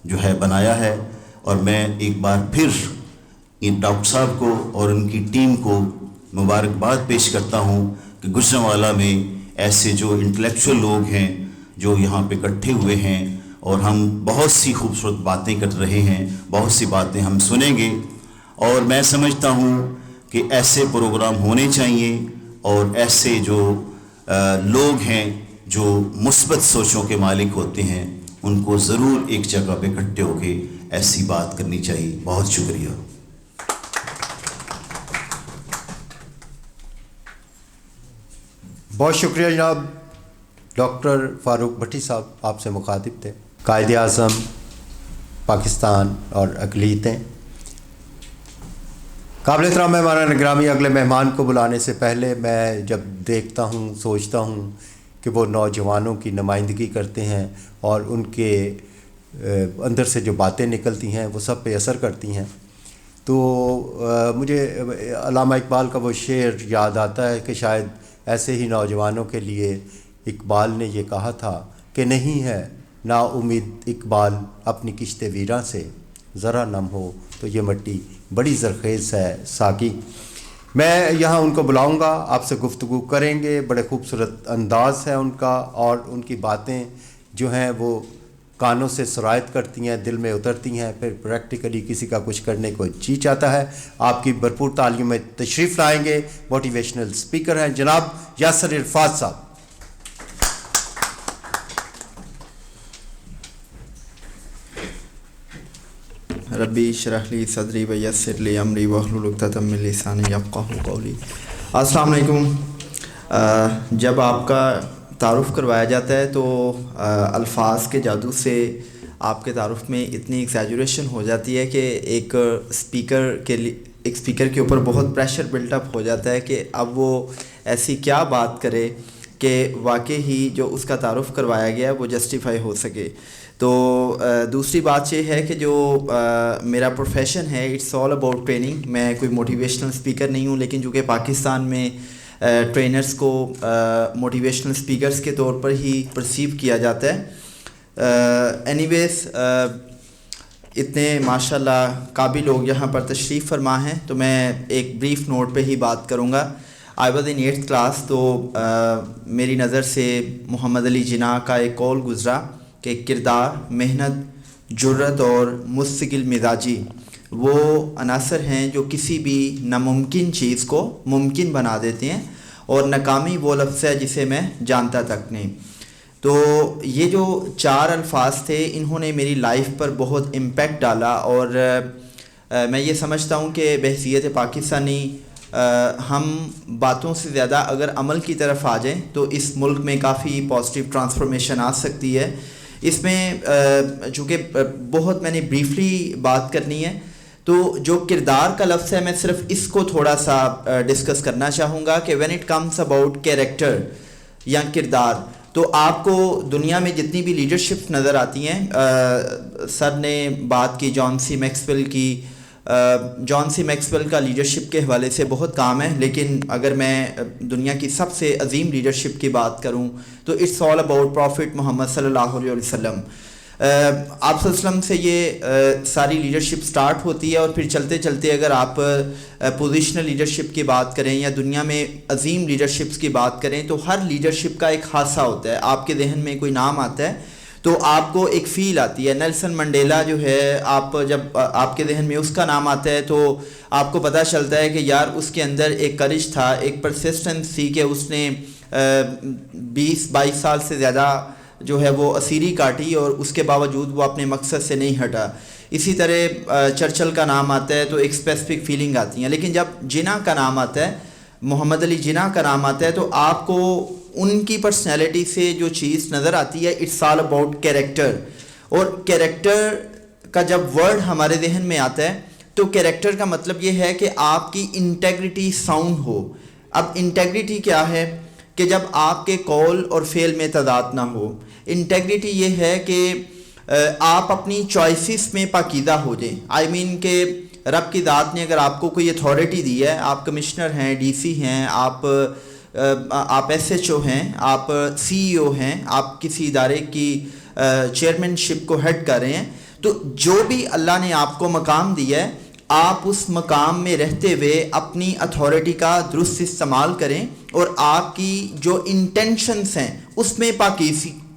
جو ہے بنایا ہے. اور میں ایک بار پھر ان ڈاکٹر صاحب کو اور ان کی ٹیم کو مبارکباد پیش کرتا ہوں کہ گجرانوالہ میں ایسے جو انٹلیکچوئل لوگ ہیں جو یہاں پہ اکٹھے ہوئے ہیں، اور ہم بہت سی خوبصورت باتیں کر رہے ہیں، بہت سی باتیں ہم سنیں گے. اور میں سمجھتا ہوں کہ ایسے پروگرام ہونے چاہیے، اور ایسے جو لوگ ہیں جو مثبت سوچوں کے مالک ہوتے ہیں ان کو ضرور ایک جگہ پہ اکٹھے ہو کے ایسی بات کرنی چاہیے. بہت شکریہ. بہت شکریہ جناب. ڈاکٹر فاروق بھٹی صاحب آپ سے مخاطب تھے، قائد اعظم پاکستان اور اقلیتیں. قابل احترام مہمان گرامی، اگلے مہمان کو بلانے سے پہلے میں جب دیکھتا ہوں سوچتا ہوں کہ وہ نوجوانوں کی نمائندگی کرتے ہیں اور ان کے اندر سے جو باتیں نکلتی ہیں وہ سب پہ اثر کرتی ہیں، تو مجھے علامہ اقبال کا وہ شعر یاد آتا ہے کہ شاید ایسے ہی نوجوانوں کے لیے اقبال نے یہ کہا تھا کہ نہیں ہے نا امید اقبال اپنی کشت ویراں سے، ذرا نم ہو تو یہ مٹی بڑی زرخیز ہے ساقی. میں یہاں ان کو بلاؤں گا، آپ سے گفتگو کریں گے. بڑے خوبصورت انداز ہے ان کا، اور ان کی باتیں جو ہیں وہ کانوں سے سرایت کرتی ہیں، دل میں اترتی ہیں، پھر پریکٹیکلی کسی کا کچھ کرنے کو جی چاہتا ہے. آپ کی بھرپور تعلیم میں تشریف لائیں گے موٹیویشنل اسپیکر ہیں جناب یاسر عرفات صاحب. ربی اشرح لی صدری ویسر لی امری واحلل عقدۃ من لسانی یفقہوا قولی. السلام علیکم. جب آپ کا تعارف کروایا جاتا ہے تو الفاظ کے جادو سے آپ کے تعارف میں اتنی ایگزیجریشن ہو جاتی ہے کہ ایک اسپیکر کے اوپر بہت پریشر بلٹ اپ ہو جاتا ہے کہ اب وہ ایسی کیا بات کرے کہ واقعی ہی جو اس کا تعارف کروایا گیا وہ جسٹیفائی ہو سکے. تو دوسری بات یہ ہے کہ جو میرا پروفیشن ہے اٹس آل اباؤٹ ٹریننگ. میں کوئی موٹیویشنل اسپیکر نہیں ہوں، لیکن چونکہ پاکستان میں ٹرینرز کو موٹیویشنل اسپیکرز کے طور پر ہی پرسیو کیا جاتا ہے. اینی ویز اتنے ماشاء اللہ قابل لوگ یہاں پر تشریف فرما ہیں، تو میں ایک بریف نوٹ پہ ہی بات کروں گا. I was in 8th class, تو میری نظر سے محمد علی جناح کا ایک قول گزرا کہ کردار، محنت، جرت اور مستقل مزاجی وہ عناصر ہیں جو کسی بھی ناممکن چیز کو ممکن بنا دیتے ہیں، اور ناکامی وہ لفظ ہے جسے میں جانتا تک نہیں. تو یہ جو 4 الفاظ تھے انہوں نے میری لائف پر بہت امپیکٹ ڈالا، اور میں یہ سمجھتا ہوں کہ بحیثیت پاکستانی ہم باتوں سے زیادہ اگر عمل کی طرف آ جائیں تو اس ملک میں کافی پازیٹیو ٹرانسفارمیشن آ سکتی ہے. اس میں چونکہ بہت میں نے بریفلی بات کرنی ہے، تو جو کردار کا لفظ ہے میں صرف اس کو تھوڑا سا ڈسکس کرنا چاہوں گا کہ when it comes about character یا کردار، تو آپ کو دنیا میں جتنی بھی لیڈرشپ نظر آتی ہیں، سر نے بات کی جان سی میکسویل کی. جان سی میکسویل کا لیڈرشپ کے حوالے سے بہت کام ہے، لیکن اگر میں دنیا کی سب سے عظیم لیڈرشپ کی بات کروں تو اٹس آل اباؤٹ پروفٹ محمد صلی اللہ علیہ وسلم. آپ صلی اللہ علیہ وسلم سے یہ ساری لیڈرشپ سٹارٹ ہوتی ہے، اور پھر چلتے چلتے اگر آپ پوزیشنل لیڈرشپ کی بات کریں یا دنیا میں عظیم لیڈرشپس کی بات کریں تو ہر لیڈرشپ کا ایک خاصہ ہوتا ہے. آپ کے ذہن میں کوئی نام آتا ہے تو آپ کو ایک فیل آتی ہے. نیلسن منڈیلا جو ہے، آپ جب آپ کے ذہن میں اس کا نام آتا ہے تو آپ کو پتہ چلتا ہے کہ یار اس کے اندر ایک کرج تھا، ایک پرسسٹنس تھی کہ اس نے 20-22 سال سے زیادہ جو ہے وہ اسیری کاٹی، اور اس کے باوجود وہ اپنے مقصد سے نہیں ہٹا. اسی طرح چرچل کا نام آتا ہے تو ایک اسپیسیفک فیلنگ آتی ہیں. لیکن جب جناح کا نام آتا ہے، محمد علی جناح کا نام آتا ہے، تو آپ کو ان کی پرسنالٹی سے جو چیز نظر آتی ہے اٹس آل اباؤٹ کیریکٹر. اور کیریکٹر کا جب ورڈ ہمارے ذہن میں آتا ہے تو کیریکٹر کا مطلب یہ ہے کہ آپ کی انٹیگریٹی ساؤنڈ ہو. اب انٹیگریٹی کیا ہے کہ جب آپ کے قول اور فعل میں تضاد نہ ہو. انٹیگریٹی یہ ہے کہ آپ اپنی چوائسز میں پاکیزہ ہو جائیں. آئی مین کہ رب کی ذات نے اگر آپ کو کوئی اتھارٹی دی ہے، آپ کمشنر ہیں، ڈی سی ہیں، آپ ایس ایچ او ہیں، آپ سی ای او ہیں، آپ کسی ادارے کی چیئرمین شپ کو ہیڈ کر رہے ہیں، تو جو بھی اللہ نے آپ کو مقام دیا ہے آپ اس مقام میں رہتے ہوئے اپنی اتھارٹی کا درست استعمال کریں، اور آپ کی جو انٹینشنس ہیں اس میں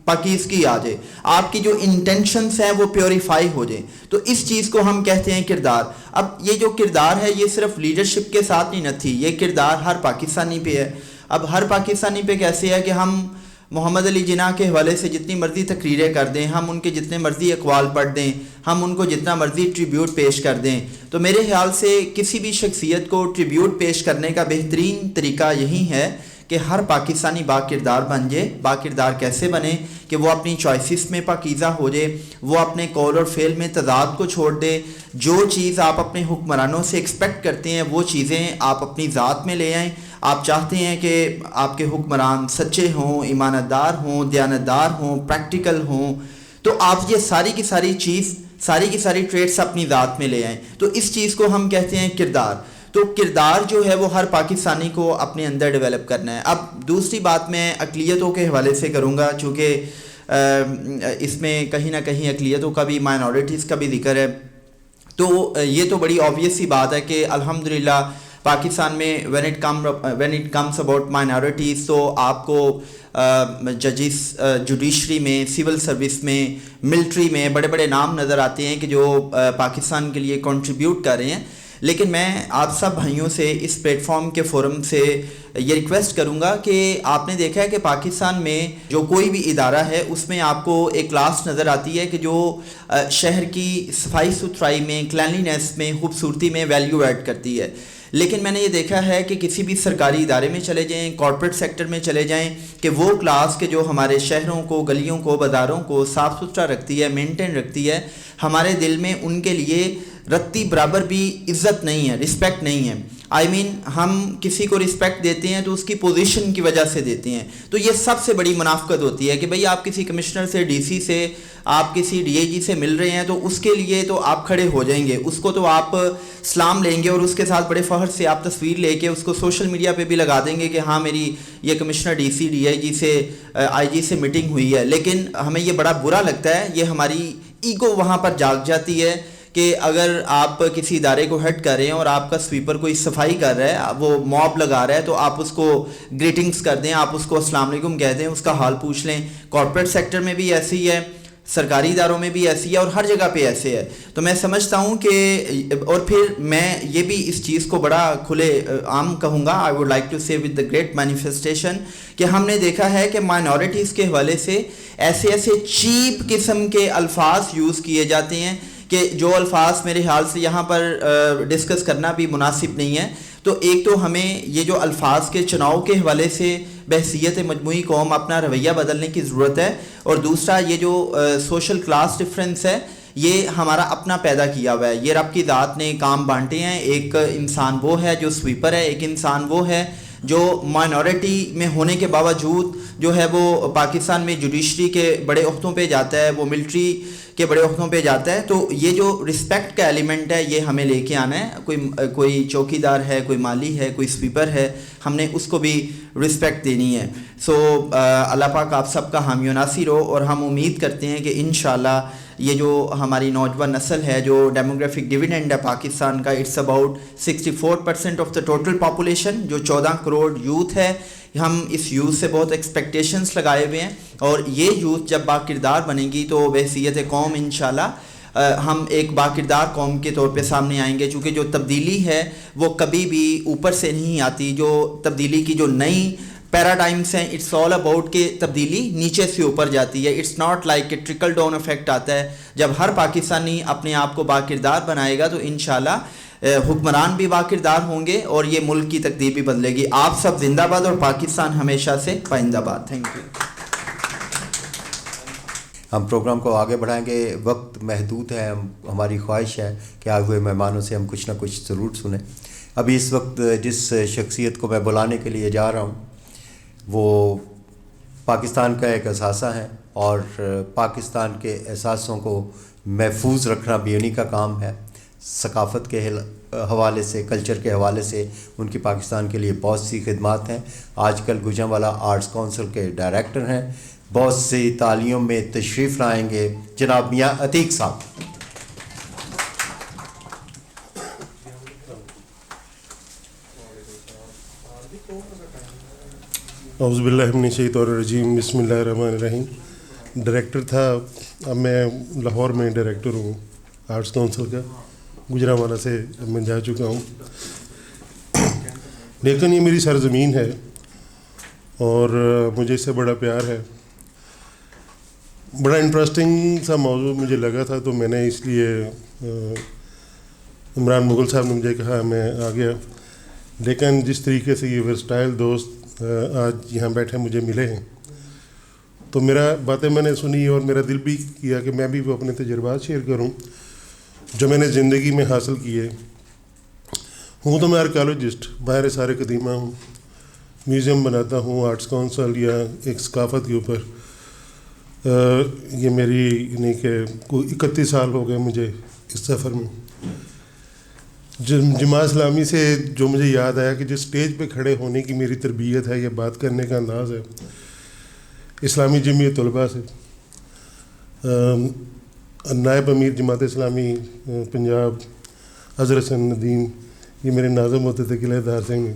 پاکیزگی آ جائے، آپ کی جو انٹینشنس ہیں وہ پیوریفائی ہو جائیں. تو اس چیز کو ہم کہتے ہیں کردار. اب یہ جو کردار ہے یہ صرف لیڈرشپ کے ساتھ نہیں نہ تھی، یہ کردار ہر پاکستانی پہ ہے. اب ہر پاکستانی پہ کیسے ہے کہ ہم محمد علی جناح کے حوالے سے جتنی مرضی تقریریں کر دیں, ہم ان کے جتنے مرضی اقوال پڑھ دیں, ہم ان کو جتنا مرضی ٹریبیوٹ پیش کر دیں, تو میرے خیال سے کسی بھی شخصیت کو ٹریبیوٹ پیش کرنے کا بہترین طریقہ یہی ہے کہ ہر پاکستانی با کردار بن جائے. با کردار کیسے بنے کہ وہ اپنی چوائسز میں پاکیزہ ہو جائے, وہ اپنے قول اور فعل میں تضاد کو چھوڑ دے. جو چیز آپ اپنے حکمرانوں سے ایکسپیکٹ کرتے ہیں وہ چیزیں آپ اپنی ذات میں لے آئیں. آپ چاہتے ہیں کہ آپ کے حکمران سچے ہوں, ایمانتدار ہوں, دیانتدار ہوں, پریکٹیکل ہوں, تو آپ یہ ساری کی ساری ٹریٹس اپنی ذات میں لے آئیں. تو اس چیز کو ہم کہتے ہیں کردار. تو کردار جو ہے وہ ہر پاکستانی کو اپنے اندر ڈیولپ کرنا ہے. اب دوسری بات میں اقلیتوں کے حوالے سے کروں گا, چونکہ اس میں کہیں نہ کہیں اقلیتوں کا بھی, مائنورٹیز کا بھی ذکر ہے. تو یہ تو بڑی آبویس سی بات ہے کہ الحمدللہ پاکستان میں when it comes about minorities تو آپ کو ججز, جوڈیشری میں, سول سروس میں, ملٹری میں بڑے بڑے نام نظر آتے ہیں کہ جو پاکستان کے لیے کنٹریبیوٹ کر رہے ہیں. لیکن میں آپ سب بھائیوں سے اس پلیٹ فارم کے فورم سے یہ ریکویسٹ کروں گا کہ آپ نے دیکھا ہے کہ پاکستان میں جو کوئی بھی ادارہ ہے اس میں آپ کو ایک کلاس نظر آتی ہے کہ جو شہر کی صفائی ستھرائی میں, کلینلینس میں, خوبصورتی میں ویلیو ایڈ کرتی ہے. لیکن میں نے یہ دیکھا ہے کہ کسی بھی سرکاری ادارے میں چلے جائیں, کارپوریٹ سیکٹر میں چلے جائیں, کہ وہ کلاس کے جو ہمارے شہروں کو, گلیوں کو, بازاروں کو صاف ستھرا رکھتی ہے, مینٹین رکھتی ہے, ہمارے دل میں ان کے لیے رتی برابر بھی عزت نہیں ہے, رسپیکٹ نہیں ہے. ہم کسی کو رسپیکٹ دیتے ہیں تو اس کی پوزیشن کی وجہ سے دیتے ہیں. تو یہ سب سے بڑی منافقت ہوتی ہے کہ بھئی آپ کسی کمشنر سے, ڈی سی سے, آپ کسی ڈی اے جی سے مل رہے ہیں تو اس کے لیے تو آپ کھڑے ہو جائیں گے, اس کو تو آپ سلام لیں گے اور اس کے ساتھ بڑے فخر سے آپ تصویر لے کے اس کو سوشل میڈیا پہ بھی لگا دیں گے کہ ہاں میری یہ commissioner, D C, D I G سے, آئی جی سے میٹنگ ہوئی ہے. لیکن ہمیں یہ بڑا برا لگتا ہے, یہ ہماری ایگو وہاں پر جاگ جاتی ہے کہ اگر آپ کسی ادارے کو ہیڈ کر رہے ہیں اور آپ کا سویپر کوئی صفائی کر رہا ہے, وہ موب لگا رہا ہے, تو آپ اس کو گریٹنگز کر دیں, آپ اس کو السلام علیکم کہہ دیں, اس کا حال پوچھ لیں. کارپوریٹ سیکٹر میں بھی ایسی ہی ہے, سرکاری اداروں میں بھی ایسی ہے, اور ہر جگہ پہ ایسے ہے. تو میں سمجھتا ہوں کہ, اور پھر میں یہ بھی اس چیز کو بڑا کھلے عام کہوں گا, آئی ووڈ لائک ٹو سے ود دا گریٹ مینیفیسٹیشن, کہ ہم نے دیکھا ہے کہ مائنورٹیز کے حوالے سے ایسے چیپ قسم کے الفاظ یوز کیے جاتے ہیں کہ جو الفاظ میرے خیال سے یہاں پر ڈسکس کرنا بھی مناسب نہیں ہے. تو ایک تو ہمیں یہ جو الفاظ کے چناؤ کے حوالے سے بحیثیت مجموعی قوم اپنا رویہ بدلنے کی ضرورت ہے, اور دوسرا یہ جو سوشل کلاس ڈفرینس ہے یہ ہمارا اپنا پیدا کیا ہوا ہے. یہ رب کی ذات نے کام بانٹے ہیں. ایک انسان وہ ہے جو سویپر ہے, ایک انسان وہ ہے جو مائنورٹی میں ہونے کے باوجود جو ہے وہ پاکستان میں جوڈیشری کے بڑے عہدوں پہ جاتا ہے, وہ ملٹری کے بڑے عہدوں پہ جاتا ہے. تو یہ جو رسپیکٹ کا ایلیمنٹ ہے یہ ہمیں لے کے آنا ہے. کوئی چوکی دار ہے, کوئی مالی ہے, کوئی سویپر ہے, ہم نے اس کو بھی رسپیکٹ دینی ہے. سو اللہ پاک آپ سب کا حامی و ناصر ہو, اور ہم امید کرتے ہیں کہ انشاءاللہ یہ جو ہماری نوجوان نسل ہے, جو ڈیموگرافک ڈویڈنڈ ہے پاکستان کا, it's about 64% of the total population, جو 14 کروڑ یوتھ ہے. ہم اس یوتھ سے بہت ایکسپیکٹیشنس لگائے ہوئے ہیں, اور یہ یوتھ جب با کردار بنے گی تو بحیثیت قوم انشاءاللہ ہم ایک با کردار قوم کے طور پہ سامنے آئیں گے. چونکہ جو تبدیلی ہے وہ کبھی بھی اوپر سے نہیں آتی. جو تبدیلی کی جو نئی پیراڈائمس ہیں, اٹس آل اباؤٹ کہ تبدیلی نیچے سے اوپر جاتی ہے. اٹس ناٹ لائک کہ ٹرکل ڈاؤن افیکٹ آتا ہے. جب ہر پاکستانی اپنے آپ کو با کردار بنائے گا تو انشاءاللہ حکمران بھی با کردار ہوں گے, اور یہ ملک کی تقدیر بھی بدلے گی. آپ سب زندہ باد, اور پاکستان ہمیشہ سے پائندہ باد. Thank you. ہم پروگرام کو آگے بڑھائیں گے, وقت محدود ہے. ہماری خواہش ہے کہ آئے ہوئے مہمانوں سے ہم کچھ نہ کچھ ضرور سنیں. ابھی اس وقت جس شخصیت کو میں بلانے کے لیے جا رہا ہوں وہ پاکستان کا ایک اثاثہ ہے, اور پاکستان کے احساسوں کو محفوظ رکھنا بھی انہی کا کام ہے. ثقافت کے حوالے سے, کلچر کے حوالے سے ان کی پاکستان کے لیے بہت سی خدمات ہیں. آج کل گوجرانوالہ آرٹس کونسل کے ڈائریکٹر ہیں. بہت سی تعلیموں میں تشریف لائیں گے جناب میاں عتیق صاحب. اعوذ باللہ من الشیطان الرجیم, بسم اللہ الرحمن الرحیم. ڈائریکٹر تھا, اب میں لاہور میں ڈائریکٹر ہوں آرٹس کونسل کا. گوجرانوالہ سے میں جا چکا ہوں, لیکن یہ میری سرزمین ہے. اور مجھے اس سے بڑا پیار ہے. بڑا انٹرسٹنگ سا موضوع مجھے لگا تھا تو میں نے اس لیے عمران مغل صاحب نے مجھے کہا میں آ گیا. لیکن جس طریقے سے یہ ورسٹائل دوست آج یہاں بیٹھے مجھے ملے ہیں تو میرا باتیں میں نے سنی اور میرا دل بھی کیا کہ میں بھی وہ اپنے تجربات شیئر کروں جو میں نے زندگی میں حاصل کیے. ہوں تو میں آرکیالوجسٹ، باہر سارے قدیمہ ہوں، میوزیم بناتا ہوں آرٹس کونسل یا ایک ثقافت کے اوپر. یہ میری یعنی کہ کوئی 31 سال ہو گئے مجھے اس سفر میں. جماعت اسلامی سے جو مجھے یاد آیا کہ جو اسٹیج پہ کھڑے ہونے کی میری تربیت ہے یا بات کرنے کا انداز ہے اسلامی جمعیت طلباء سے. نائب امیر جماعت اسلامی پنجاب حضرت ندیم یہ میرے ناظم ہوتے تھے قلعہ دار سنگھ میں.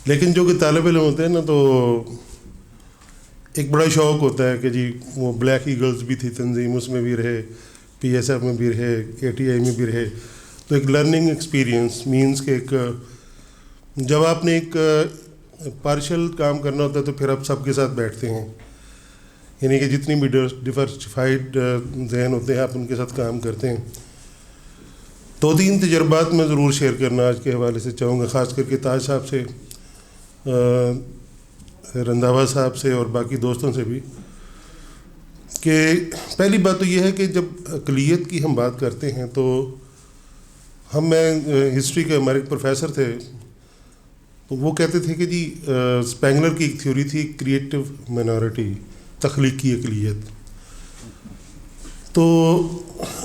لیکن جو کہ طالب علم ہوتے ہیں نا تو ایک بڑا شوق ہوتا ہے کہ جی وہ بلیک ایگلز بھی تھی تنظیم، اس میں بھی رہے، پی ایس ایف میں بھی رہے، اے ٹی آئی میں بھی رہے. تو ایک لرننگ ایکسپیرینس مینس کہ ایک جب آپ نے ایک پارشل کام کرنا ہوتا ہے تو پھر آپ سب کے ساتھ بیٹھتے ہیں، یعنی کہ جتنی بھی ڈیورسفائڈ ذہن ہوتے ہیں آپ ان کے ساتھ کام کرتے ہیں. 2-3 تجربات میں ضرور شیئر کرنا آج کے حوالے سے چاہوں گا، خاص کر کے تاج صاحب سے، رنداوا صاحب سے اور باقی دوستوں سے بھی. کہ پہلی بات تو یہ ہے کہ جب اقلیت کی ہم بات کرتے ہیں تو میں ہسٹری کے ہمارے ایک پروفیسر تھے تو وہ کہتے تھے کہ جی اسپینگلر کی ایک تھیوری تھی کریٹو مائنورٹی، تخلیقی اقلیت. تو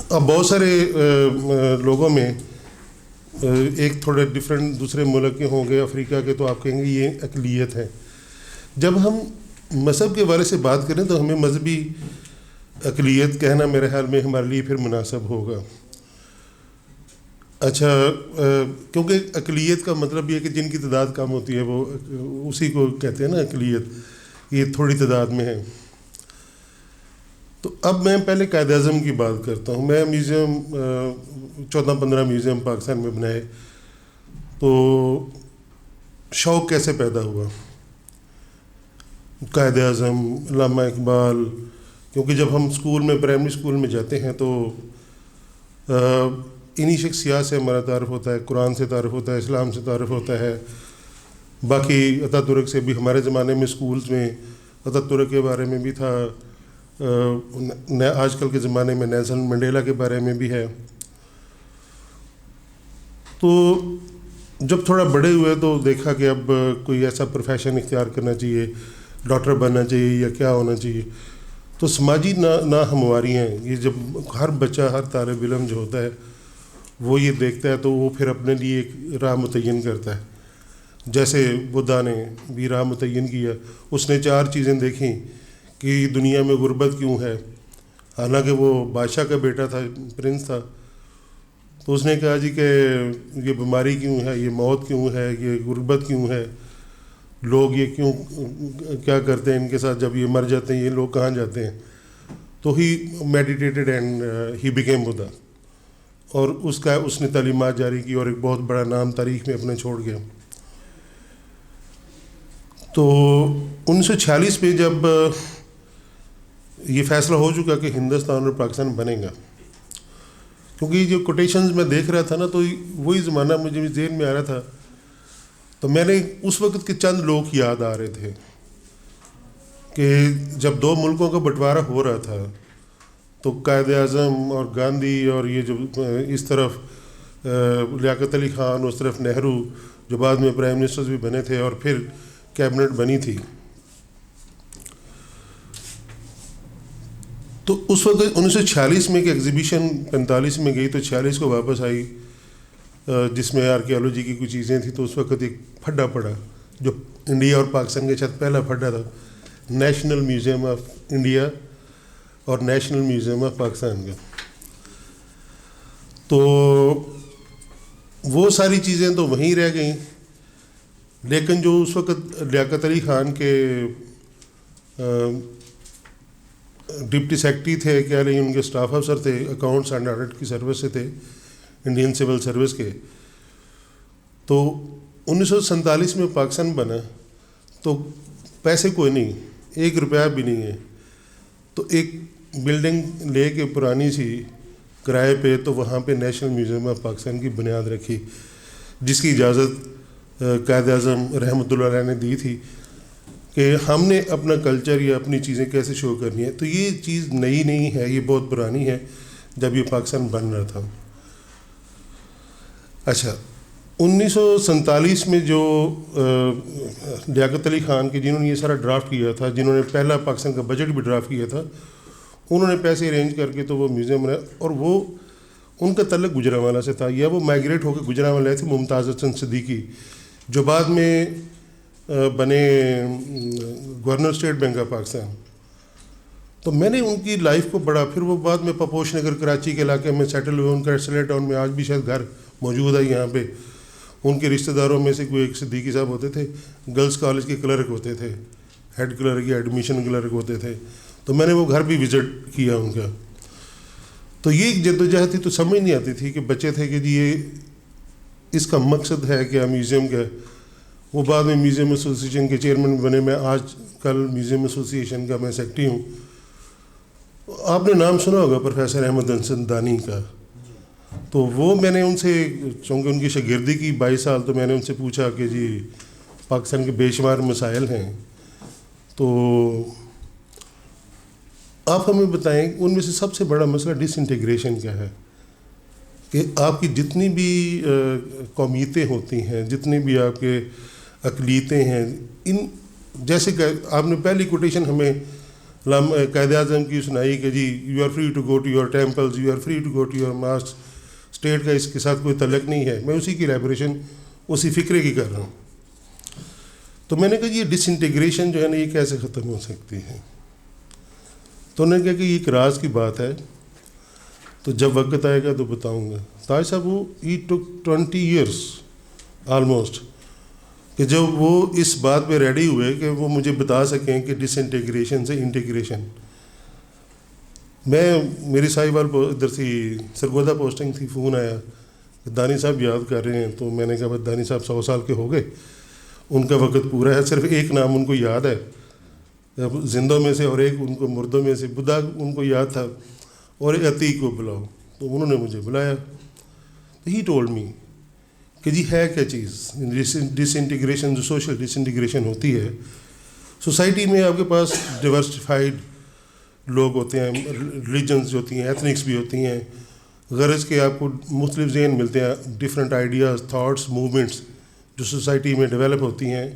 اب بہت سارے لوگوں میں ایک تھوڑے ڈفرینٹ دوسرے ملک کے ہوں گے، افریقہ کے، تو آپ کہیں گے یہ اقلیت ہے. جب ہم مذہب کے بارے سے بات کریں تو ہمیں مذہبی اقلیت کہنا میرے خیال میں ہمارے لیے پھر مناسب ہوگا. اچھا، کیونکہ اقلیت کا مطلب یہ ہے کہ جن کی تعداد کم ہوتی ہے وہ اسی کو کہتے ہیں نا اقلیت، یہ تھوڑی تعداد میں ہے. تو اب میں پہلے قائد اعظم کی بات کرتا ہوں. میں میوزیم 14-15 میوزیم پاکستان میں بنائے. تو شوق کیسے پیدا ہوا؟ قائد اعظم، علامہ اقبال، کیونکہ جب ہم اسکول میں پرائمری اسکول میں جاتے ہیں تو انہی شخصیات سے ہمارا تعارف ہوتا ہے، قرآن سے تعارف ہوتا ہے، اسلام سے تعارف ہوتا ہے. باقی اتا ترک سے بھی ہمارے زمانے میں اسکولز میں اتا ترک کے بارے میں بھی تھا، آج کل کے زمانے میں نیلسن منڈیلا کے بارے میں بھی ہے. تو جب تھوڑا بڑے ہوئے تو دیکھا کہ اب کوئی ایسا پروفیشن اختیار کرنا چاہیے، ڈاکٹر بننا چاہیے یا کیا ہونا چاہیے. تو سماجی ناہمواری ہیں یہ، جب ہر بچہ ہر طالب علم جو ہوتا ہے وہ یہ دیکھتا ہے تو وہ پھر اپنے لیے ایک راہ متعین کرتا ہے. جیسے بدھا نے بھی راہ متعین کیا، اس نے 4 چیزیں دیکھیں کہ دنیا میں غربت کیوں ہے. حالانکہ وہ بادشاہ کا بیٹا تھا، پرنس تھا. تو اس نے کہا جی کہ یہ بیماری کیوں ہے، یہ موت کیوں ہے، یہ غربت کیوں ہے، لوگ یہ کیوں کیا کرتے ہیں ان کے ساتھ، جب یہ مر جاتے ہیں یہ لوگ کہاں جاتے ہیں. تو ہی میڈیٹیٹڈ اینڈ ہی بیکیم بدھا، اور اس نے تعلیمات جاری کی اور ایک بہت بڑا نام تاریخ میں اپنے چھوڑ گیا. تو 1946 میں جب یہ فیصلہ ہو چکا کہ ہندوستان اور پاکستان بنے گا، کیونکہ جو کوٹیشنز میں دیکھ رہا تھا نا تو وہی زمانہ مجھے بھی ذہن میں آ رہا تھا. تو میں نے اس وقت کے چند لوگ یاد آ رہے تھے کہ جب 2 ملکوں کا بٹوارہ ہو رہا تھا تو قائد اعظم اور گاندھی اور یہ جو اس طرف لیاقت علی خان، اس طرف نہرو جو بعد میں پرائم منسٹرز بھی بنے تھے اور پھر کیبنٹ بنی تھی. تو اس وقت 1946 میں ایک ایگزیبیشن 45 میں گئی تو 46 کو واپس آئی جس میں آرکیالوجی کی کچھ چیزیں تھیں. تو اس وقت ایک پھڈا پڑا جو انڈیا اور پاکستان کے ساتھ پہلا پھڈا تھا، نیشنل میوزیم آف انڈیا اور نیشنل میوزیم آف پاکستان کا. تو وہ ساری چیزیں تو وہیں رہ گئیں، لیکن جو اس وقت لیاقت علی خان کے ڈپٹی سیکرٹری تھے، کیا نہیں ان کے اسٹاف افسر تھے، اکاؤنٹس اینڈ آڈٹ کی سروس سے تھے، انڈین سول سروس کے. تو 1947 میں پاکستان بنا تو پیسے کوئی نہیں, 1 روپیہ بھی نہیں ہے. تو ایک بلڈنگ لے کے پرانی سی کرائے پہ, تو وہاں پہ نیشنل میوزیم آف پاکستان کی بنیاد رکھی, جس کی اجازت قائد اعظم رحمۃ اللہ علیہ نے دی تھی کہ ہم نے اپنا کلچر یا اپنی چیزیں کیسے شو کرنی ہے. تو یہ چیز نئی نہیں ہے, یہ بہت پرانی ہے جب یہ پاکستان بن رہا تھا. اچھا, 1947 میں جو لیاقت علی خان کے, جنہوں نے یہ سارا ڈرافٹ کیا تھا, جنہوں نے پہلا پاکستان کا بجٹ بھی ڈرافٹ کیا تھا, انہوں نے پیسے ارینج کر کے تو وہ میوزیم بنایا. اور وہ ان کا تعلق گجرانوالہ سے تھا, یا وہ مائگریٹ ہو کے گجرانوالہ تھے ممتاز حسن صدیقی, جو بعد میں بنے governor state bank of Pakistan. تو میں نے ان کی لائف کو بڑا, پھر وہ بعد میں پپوش نگر کراچی کے علاقے میں سیٹل ہوئے, ان کا سلیٹ ٹاؤن میں آج بھی شاید گھر موجود ہے یہاں پہ. ان کے رشتہ داروں میں سے کوئی ایک صدیقی صاحب ہوتے تھے, گرلس کالج کے کلرک ہوتے تھے, ہیڈ کلرک یا ایڈمیشن کلرک ہوتے تھے. تو میں نے وہ گھر بھی وزٹ کیا ان کا. تو یہ ایک جدوجہد تھی, تو سمجھ نہیں آتی تھی کہ بچے تھے کہ جی یہ اس کا مقصد ہے کیا میوزیم کا. وہ بعد میں میوزیم ایسوسیشن کے چیئرمین بنے, میں آج کل میوزیم ایسوسیشن کا میں سیکرٹری ہوں. آپ نے نام سنا ہوگا پروفیسر احمد حسن دانی کا. تو وہ میں نے ان سے, چونکہ ان کی شاگردی کی 22 سال, تو میں نے ان سے پوچھا کہ جی پاکستان کے بے شمار مسائل ہیں, تو آپ ہمیں بتائیں ان میں سے سب سے بڑا مسئلہ ڈس انٹیگریشن کا ہے. کہ آپ کی جتنی بھی قومیتیں ہوتی ہیں, جتنی بھی آپ کے اقلیتیں ہیں, ان جیسے کہ آپ نے پہلی کوٹیشن ہمیں قائد اعظم کی سنائی کہ جی you are free to go to your temples, you are free to go to your mosques. State کا اس کے ساتھ کوئی تعلق نہیں ہے. میں اسی کی ایلیبریشن اسی فکرے کی کر رہا ہوں. تو میں نے کہا یہ ڈس انٹیگریشن جو ہے نا, یہ کیسے ختم ہو سکتی ہے. تو انہوں نے کہا کہ یہ ایک راز کی بات ہے, تو جب وقت آئے گا تو بتاؤں گا. تاج صاحب وہ ای ٹک 20 ایئرس آلموسٹ, کہ جب وہ اس بات پہ ریڈی ہوئے کہ وہ مجھے بتا سکیں کہ ڈس انٹیگریشن سے انٹیگریشن. میں میری صاحب وال ادھر سے سرگودا پوسٹنگ تھی, فون آیا کہ دانی صاحب یاد کر رہے ہیں. تو میں نے کہا بس دانی صاحب 100 سال کے ہو گئے, ان کا وقت پورا ہے. صرف ایک نام ان کو یاد ہے زندوں میں سے, اور ایک ان کو مردوں میں سے. بدھا ان کو یاد تھا, اور عتیق کو بلاؤ. تو انہوں نے مجھے بلایا. ہی ٹولڈ می کہ جی ہے کیا چیز ڈس انٹیگریشن. جو سوشل ڈس انٹیگریشن ہوتی ہے سوسائٹی میں, آپ کے پاس ڈیورسفائڈ لوگ ہوتے ہیں, ریلیجنس جو ہوتی ہیں, ایتھنکس بھی ہوتی ہیں, غرض کے آپ کو مختلف ذہن ملتے ہیں, ڈفرینٹ آئیڈیاز, تھاٹس, موومنٹس جو سوسائٹی میں ڈیولپ ہوتی ہیں.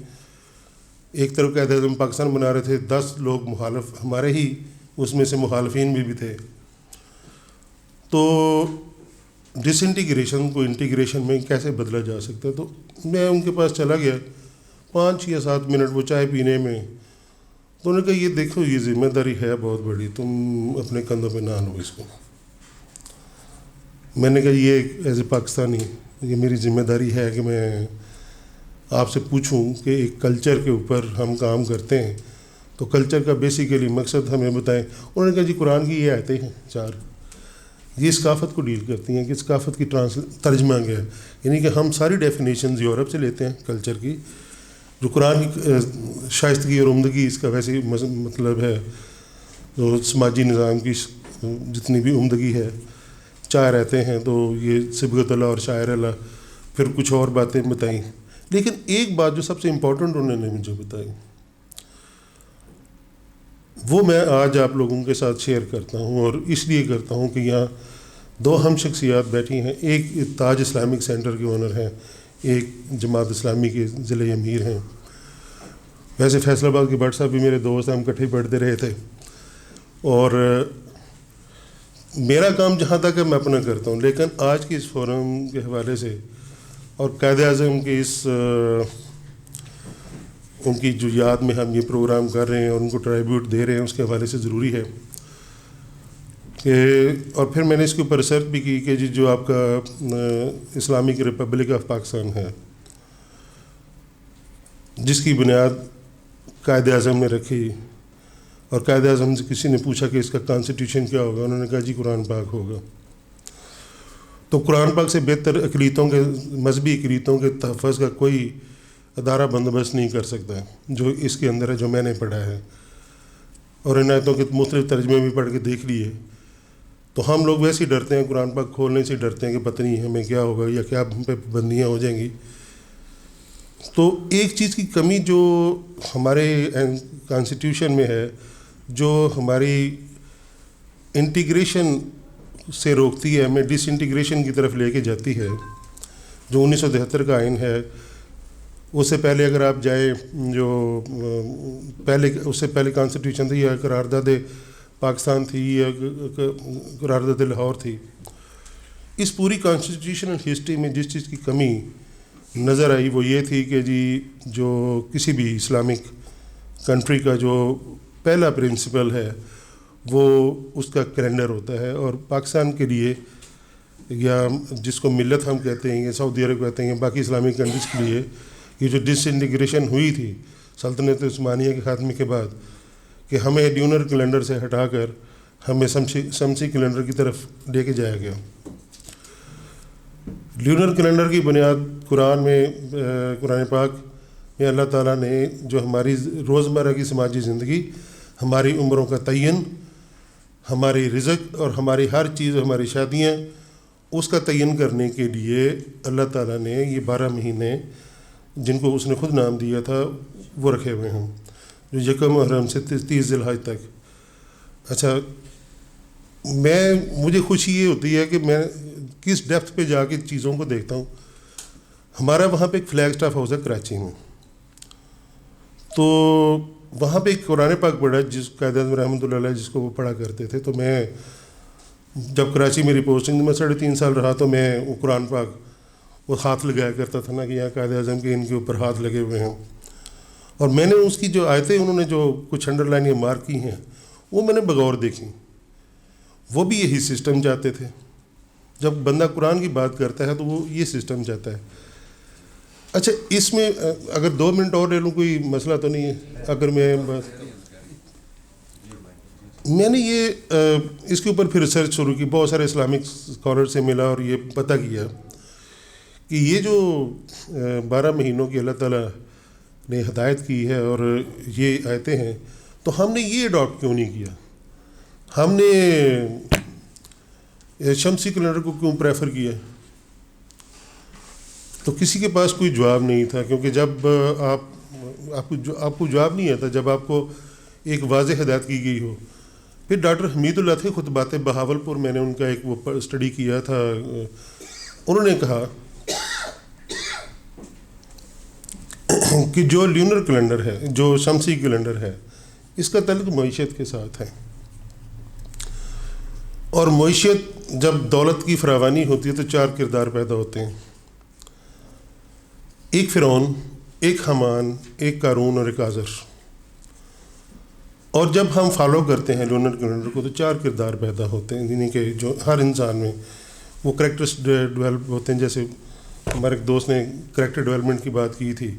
ایک طرف قائد اعظم پاکستان بنا رہے تھے, 10 لوگ مخالف, ہمارے ہی اس میں سے مخالفین بھی تھے. تو ڈس انٹیگریشن کو انٹیگریشن میں کیسے بدلا جا سکتا ہے. تو میں ان کے پاس چلا گیا 5 یا 7 منٹ وہ چائے پینے میں. تو انہوں نے کہا یہ دیکھو یہ ذمہ داری ہے بہت بڑی, تم اپنے کندھوں پہ نہ لو اس کو. میں نے کہا یہ ایز اے پاکستانی یہ میری ذمہ داری ہے کہ میں آپ سے پوچھوں کہ ایک کلچر کے اوپر ہم کام کرتے ہیں, تو کلچر کا بیسیکلی مقصد ہمیں بتائیں. انہوں نے کہا جی قرآن کی یہ آیتیں ہیں 4, یہ ثقافت کو ڈیل کرتی ہیں کہ ثقافت کی ترجمہ کیا ہے. یعنی کہ ہم ساری ڈیفینیشنز یورپ سے لیتے ہیں کلچر کی, جو قرآن کی شائستگی اور عمدگی اس کا ویسے مطلب ہے, جو سماجی نظام کی جتنی بھی عمدگی ہے, 4 رہتے ہیں. تو یہ صبغت اللہ اور شاعر اللہ, پھر کچھ اور باتیں بتائیں. لیکن ایک بات جو سب سے امپورٹنٹ انہوں نے مجھے بتائی, وہ میں آج آپ لوگوں کے ساتھ شیئر کرتا ہوں, اور اس لیے کرتا ہوں کہ یہاں 2 اہم شخصیات بیٹھی ہیں. ایک تاج اسلامک سینٹر کے اونر ہیں, ایک جماعت اسلامی کے ضلع امیر ہیں. ویسے فیصل آباد کے بٹ صاحب بھی میرے دوست ہیں, ہم اکٹھے پڑھتے رہے تھے. اور میرا کام جہاں تک ہے میں اپنا کرتا ہوں, لیکن آج کے اس فورم کے حوالے سے اور قائد اعظم کے اس ان کی جو یاد میں ہم یہ پروگرام کر رہے ہیں اور ان کو ٹرائیبیوٹ دے رہے ہیں, اس کے حوالے سے ضروری ہے کہ, اور پھر میں نے اس کے اوپر ریسرچ بھی کی کہ جی جو آپ کا اسلامک ریپبلک آف پاکستان ہے, جس کی بنیاد قائد اعظم نے رکھی, اور قائد اعظم سے کسی نے پوچھا کہ اس کا کانسٹیٹیوشن کیا ہوگا, انہوں نے کہا جی قرآن پاک ہوگا. تو قرآن پاک سے بہتر اقلیتوں کے, مذہبی اقلیتوں کے تحفظ کا کوئی ادارہ بندوبست نہیں کر سکتا جو اس کے اندر ہے، جو میں نے پڑھا ہے، اور ان آیتوں کے مختلف ترجمے بھی پڑھ کے دیکھ لیے. تو ہم لوگ ویسے ہی ڈرتے ہیں، قرآن پاک کھولنے سے ڈرتے ہیں کہ پتہ نہیں ہمیں کیا ہوگا یا کیا ہم پہ پابندیاں ہو جائیں گی. تو ایک چیز کی کمی جو ہمارے کانسٹیٹیوشن میں ہے، جو ہماری انٹیگریشن سے روکتی ہے، ہمیں ڈس انٹیگریشن کی طرف لے کے جاتی ہے، جو 1973 کا آئین ہے. اس سے پہلے اگر آپ جائیں، جو اس سے پہلے کانسٹیٹیوشن تھی یا قرارداد پاکستان تھی یا قرارداد لاہور تھی، اس پوری کانسٹیٹیوشنل ہسٹری میں جس چیز کی کمی نظر آئی وہ یہ تھی کہ جی جو کسی بھی اسلامک کنٹری کا جو پہلا پرنسپل ہے وہ اس کا کیلنڈر ہوتا ہے، اور پاکستان کے لیے یا جس کو ملت ہم کہتے ہیں یا سعودی عرب کہتے ہیں، باقی اسلامک کنٹریز کے لیے یہ جو ڈس انٹیگریشن ہوئی تھی سلطنت عثمانیہ کے خاتمے کے بعد، کہ ہمیں لیونر کیلنڈر سے ہٹا کر ہمیں شمسی کیلنڈر کی طرف لے کے جایا گیا. لیونر کیلنڈر کی بنیاد قرآن پاک میں اللہ تعالیٰ نے جو ہماری روزمرہ کی سماجی زندگی، ہماری عمروں کا تعین، ہماری رزق اور ہماری ہر چیز، ہماری شادیاں، اس کا تعین کرنے کے لیے اللہ تعالیٰ نے یہ 12 مہینے جن کو اس نے خود نام دیا تھا وہ رکھے ہوئے ہیں، جو 1 محرم سے 30 ذی الحجہ تک. اچھا، مجھے خوشی یہ ہوتی ہے کہ میں کس ڈیپتھ پہ جا کے چیزوں کو دیکھتا ہوں. ہمارا وہاں پہ ایک فلیگ اسٹاف ہاؤس ہے کراچی میں، تو وہاں پہ ایک قرآن پاک پڑھا جس قائد اعظم رحمۃ اللہ علیہ جس کو وہ پڑھا کرتے تھے. تو میں جب کراچی میری پوسٹنگ میں 3.5 سال رہا تو میں وہ قرآن پاک وہ ہاتھ لگایا کرتا تھا نا کہ یہاں قائد اعظم کے ان کے اوپر ہاتھ لگے ہوئے ہیں، اور میں نے اس کی جو آیتیں انہوں نے جو کچھ انڈر لائن یا مارک کی ہیں وہ میں نے بغور دیکھی. وہ بھی یہی سسٹم چاہتے تھے. جب بندہ قرآن کی بات کرتا ہے تو وہ یہ سسٹم چاہتا ہے. اچھا، اس میں اگر 2 منٹ اور لے لوں، کوئی مسئلہ تو نہیں ہے؟ اگر میں نے یہ اس کے اوپر پھر ریسرچ شروع کی، بہت سارے اسلامک اسکالر سے ملا اور یہ پتہ کیا کہ یہ جو 12 مہینوں کی اللہ تعالیٰ نے ہدایت کی ہے اور یہ آیتیں ہیں، تو ہم نے یہ اڈاپٹ کیوں نہیں کیا؟ ہم نے شمسی کیلنڈر کو کیوں پریفر کیا؟ تو کسی کے پاس کوئی جواب نہیں تھا، کیونکہ جب آپ کو جواب نہیں آتا جب آپ کو ایک واضح ہدایت کی گئی ہو. پھر ڈاکٹر حمید اللہ تھے خطبات بہاولپور، میں نے ان کا ایک وہ اسٹڈی کیا تھا. انہوں نے کہا کہ جو لیونر کیلنڈر ہے، جو شمسی کیلنڈر ہے، اس کا تعلق معیشت کے ساتھ ہے، اور معیشت جب دولت کی فراوانی ہوتی ہے تو 4 کردار پیدا ہوتے ہیں، ایک فرعون، ایک حمان، ایک قارون اور ایک آزر. اور جب ہم فالو کرتے ہیں لونر کیلنڈر کو تو 4 کردار پیدا ہوتے ہیں، یعنی کہ جو ہر انسان میں وہ کریکٹرس ڈیولپ ہوتے ہیں. جیسے ہمارے ایک دوست نے کریکٹر ڈیولپمنٹ کی بات کی تھی،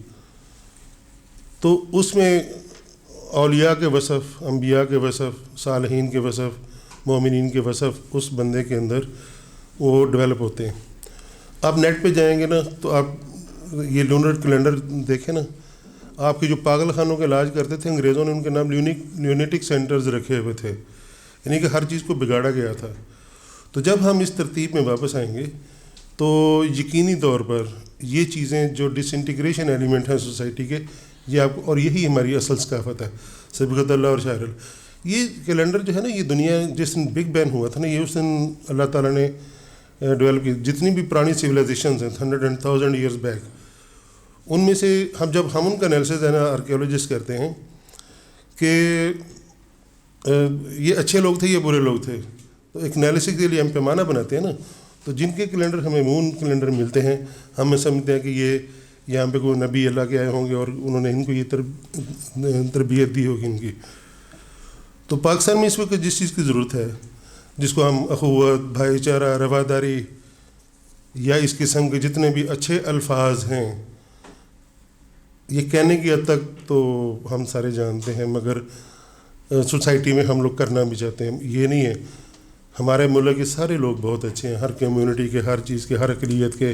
تو اس میں اولیاء کے وصف، انبیاء کے وصف، صالحین کے وصف، مومنین کے وصف اس بندے کے اندر وہ ڈیولپ ہوتے ہیں. آپ نیٹ پہ جائیں گے نا تو آپ یہ لونر کیلنڈر دیکھیں نا، آپ کے جو پاگل خانوں کے علاج کرتے تھے انگریزوں نے ان کے نام لیونیٹک سینٹرز رکھے ہوئے تھے، یعنی کہ ہر چیز کو بگاڑا گیا تھا. تو جب ہم اس ترتیب میں واپس آئیں گے تو یقینی طور پر یہ چیزیں جو ڈس انٹیگریشن ایلیمنٹ ہیں سوسائٹی کے، یہ آپ کو، اور یہی ہماری اصل ثقافت ہے، سبقت اللہ اور شاعر اللہ. یہ کیلنڈر جو ہے نا، یہ دنیا جس دن بگ بین ہوا تھا نا، یہ اس دن اللہ تعالیٰ نے ڈیولپ کی. جتنی بھی پرانی سویلائزیشنز ہیں 100 and 1000 ایئرز بیک، ان میں سے جب ہم ان کا انالیسز ہے نا آرکیولوجسٹ کرتے ہیں کہ یہ اچھے لوگ تھے یا برے لوگ تھے، تو ایک انالیسس کے لیے ہم پیمانہ بناتے ہیں نا. تو جن کے کیلنڈر ہمیں مون کیلنڈر ملتے ہیں، ہم سمجھتے ہیں کہ یہ یہاں پہ کوئی نبی اللہ کے آئے ہوں گے اور انہوں نے ان کو یہ تربیت دی ہوگی ان کی. تو پاکستان میں اس وقت جس چیز کی ضرورت ہے، جس کو ہم اخوت، بھائی چارہ، رواداری یا اس قسم کے جتنے بھی اچھے الفاظ ہیں، یہ کہنے کی حد تک تو ہم سارے جانتے ہیں، مگر سوسائٹی میں ہم لوگ کرنا بھی چاہتے ہیں. یہ نہیں ہے، ہمارے ملک کے سارے لوگ بہت اچھے ہیں، ہر کمیونٹی کے، ہر چیز کے، ہر اقلیت کے،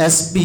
SP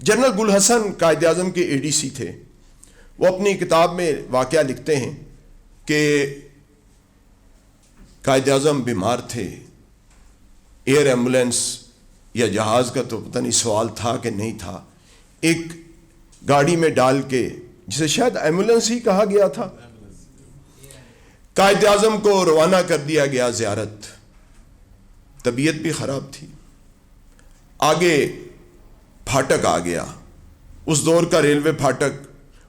جنرل گل حسن قائد اعظم کے ADC تھے. وہ اپنی کتاب میں واقعہ لکھتے ہیں کہ قائد اعظم بیمار تھے. ایئر ایمبولینس یا جہاز کا تو پتہ نہیں سوال تھا کہ نہیں تھا, ایک گاڑی میں ڈال کے, جسے شاید ایمبولینس ہی کہا گیا تھا, قائد اعظم کو روانہ کر دیا گیا زیارت. طبیعت بھی خراب تھی. آگے پھاٹک آ گیا, اس دور کا ریلوے پھاٹک,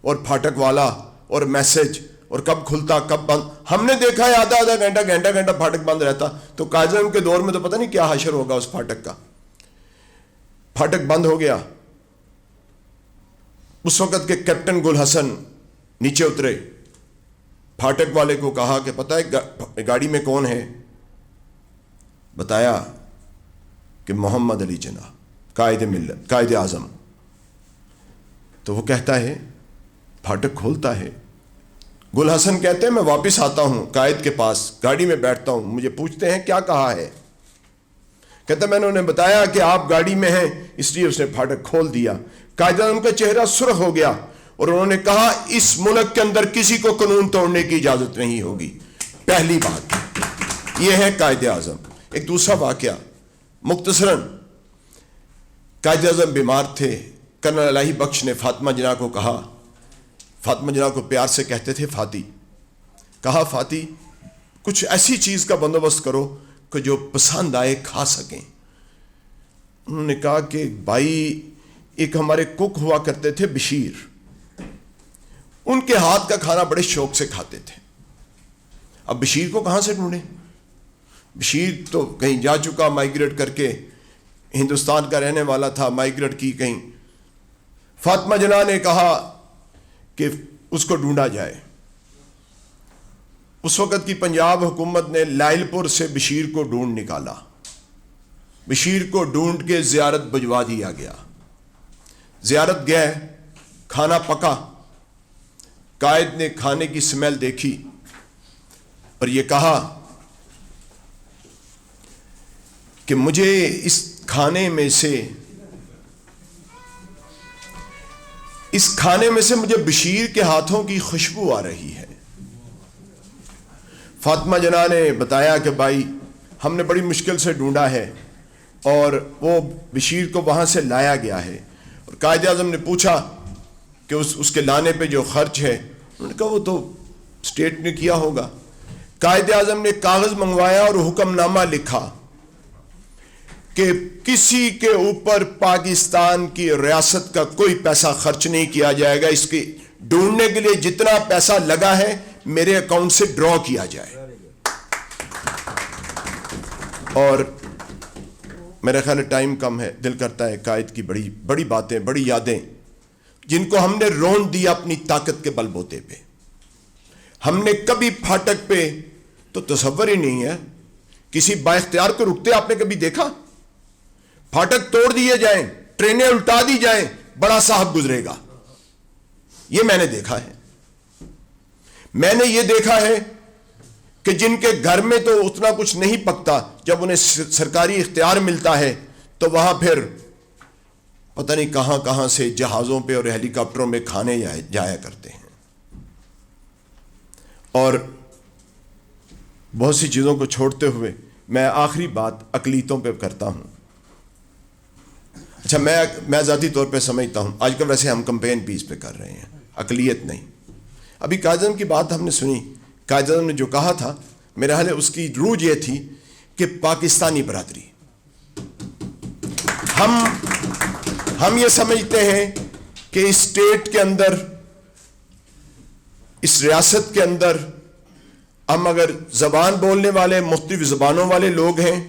اور پھاٹک والا اور میسج, اور کب کھلتا کب بند. ہم نے دیکھا ہے آدھا گھنٹہ پھاٹک بند رہتا. تو قائد اعظم کے دور میں تو پتہ نہیں کیا حشر ہوگا اس پھاٹک کا. پھاٹک بند ہو گیا. اس وقت کے کیپٹن گل حسن نیچے اترے. پھاٹک والے کو کہا کہ پتہ ہے گاڑی میں کون ہے؟ بتایا کہ محمد علی جناح, قائد ملت, قائد اعظم. تو وہ کہتا ہے, پھاٹک کھولتا ہے. گل حسن کہتے ہیں میں واپس آتا ہوں قائد کے پاس, گاڑی میں بیٹھتا ہوں, مجھے پوچھتے ہیں کیا کہا ہے؟ کہتا میں نے انہیں بتایا کہ آپ گاڑی میں ہیں, اس لیے اس نے پھاٹک کھول دیا. قائد اعظم کا چہرہ سرخ ہو گیا اور انہوں نے کہا اس ملک کے اندر کسی کو قانون توڑنے کی اجازت نہیں ہوگی. پہلی بات یہ ہے قائد اعظم. ایک دوسرا واقعہ مختصراً, قائد اعظم بیمار تھے. کرنل الہی بخش نے فاطمہ جناح کو کہا, فاطمہ جناح کو پیار سے کہتے تھے فاتی, کہا فاتی کچھ ایسی چیز کا بندوبست کرو کہ جو پسند آئے کھا سکیں. انہوں نے کہا کہ بھائی ایک ہمارے کک ہوا کرتے تھے بشیر, ان کے ہاتھ کا کھانا بڑے شوق سے کھاتے تھے. اب بشیر کو کہاں سے ڈھونڈیں؟ بشیر تو کہیں جا چکا, مائیگریٹ کر کے, ہندوستان کا رہنے والا تھا, مائیگریٹ کی کہیں. فاطمہ جناح نے کہا کہ اس کو ڈھونڈا جائے. اس وقت کی پنجاب حکومت نے لائل پور سے بشیر کو ڈھونڈ نکالا. بشیر کو ڈھونڈ کے زیارت بھجوا دیا گیا. زیارت گئے, کھانا پکا, قائد نے کھانے کی سمیل دیکھی اور یہ کہا کہ مجھے اس کھانے میں سے مجھے بشیر کے ہاتھوں کی خوشبو آ رہی ہے. فاطمہ جناح نے بتایا کہ بھائی ہم نے بڑی مشکل سے ڈھونڈا ہے اور وہ بشیر کو وہاں سے لایا گیا ہے. اور قائد اعظم نے پوچھا کہ اس کے لانے پہ جو خرچ ہے, انہوں نے کہا وہ تو اسٹیٹ نے کیا ہوگا. قائد اعظم نے کاغذ منگوایا اور حکم نامہ لکھا کہ کسی کے اوپر پاکستان کی ریاست کا کوئی پیسہ خرچ نہیں کیا جائے گا. اس کے ڈھونڈنے کے لیے جتنا پیسہ لگا ہے میرے اکاؤنٹ سے ڈرا کیا جائے. اور میرا خیال ہے ٹائم کم ہے, دل کرتا ہے قائد کی بڑی بڑی باتیں, بڑی یادیں جن کو ہم نے رون دیا اپنی طاقت کے بل بوتے پہ. ہم نے کبھی پھاٹک پہ تو تصور ہی نہیں ہے کسی با اختیار کو رکتے آپ نے کبھی دیکھا؟ پھاٹک توڑ دیے جائیں, ٹرینیں الٹا دی جائیں, بڑا صاحب گزرے گا. یہ میں نے دیکھا ہے. میں نے یہ دیکھا ہے کہ جن کے گھر میں تو اتنا کچھ نہیں پکتا, جب انہیں سرکاری اختیار ملتا ہے تو وہاں پھر پتہ نہیں کہاں کہاں سے جہازوں پہ اور ہیلی کاپٹروں میں کھانے جایا کرتے ہیں. اور بہت سی چیزوں کو چھوڑتے ہوئے میں آخری بات اقلیتوں پہ کرتا ہوں. اچھا, میں ذاتی طور پہ سمجھتا ہوں آج کل ویسے ہم کمپین پیس پہ کر رہے ہیں, اقلیت نہیں. ابھی قائد اعظم کی بات ہم نے سنی, قائد اعظم نے جو کہا تھا میرا حال ہے اس کی روح یہ تھی کہ پاکستانی برادری, ہم یہ سمجھتے ہیں کہ اس اسٹیٹ کے اندر, اس ریاست کے اندر ہم اگر زبان بولنے والے مختلف زبانوں والے لوگ ہیں,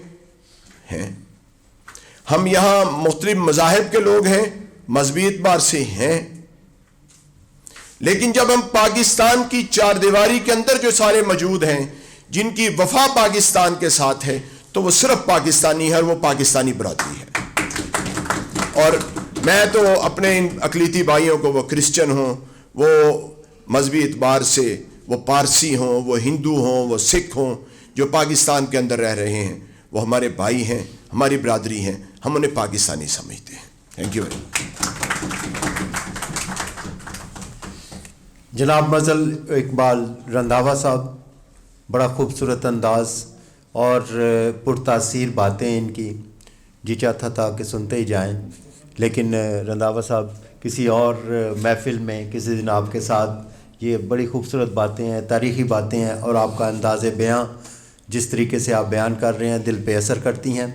ہم یہاں مختلف مذاہب کے لوگ ہیں, مذہبی اعتبار سے ہیں, لیکن جب ہم پاکستان کی چار دیواری کے اندر جو سارے موجود ہیں جن کی وفا پاکستان کے ساتھ ہے تو وہ صرف پاکستانی ہے اور وہ پاکستانی برادری ہے. اور میں تو اپنے ان اقلیتی بھائیوں کو, وہ کرسچن ہوں, وہ مذہبی اعتبار سے وہ پارسی ہوں, وہ ہندو ہوں, وہ سکھ ہوں, جو پاکستان کے اندر رہ رہے ہیں, وہ ہمارے بھائی ہیں, ہماری برادری ہیں. ہم انہیں پاکستانی سمجھتے ہیں. Thank you very much. جناب مزل اقبال رنداوا صاحب، بڑا خوبصورت انداز اور پرتاثیر باتیں ان کی، جی چاہتا تھا کہ سنتے ہی جائیں، لیکن رنداوا صاحب کسی اور محفل میں کسی دن آپ کے ساتھ، یہ بڑی خوبصورت باتیں ہیں، تاریخی باتیں ہیں، اور آپ کا انداز بیاں جس طریقے سے آپ بیان کر رہے ہیں دل پہ اثر کرتی ہیں.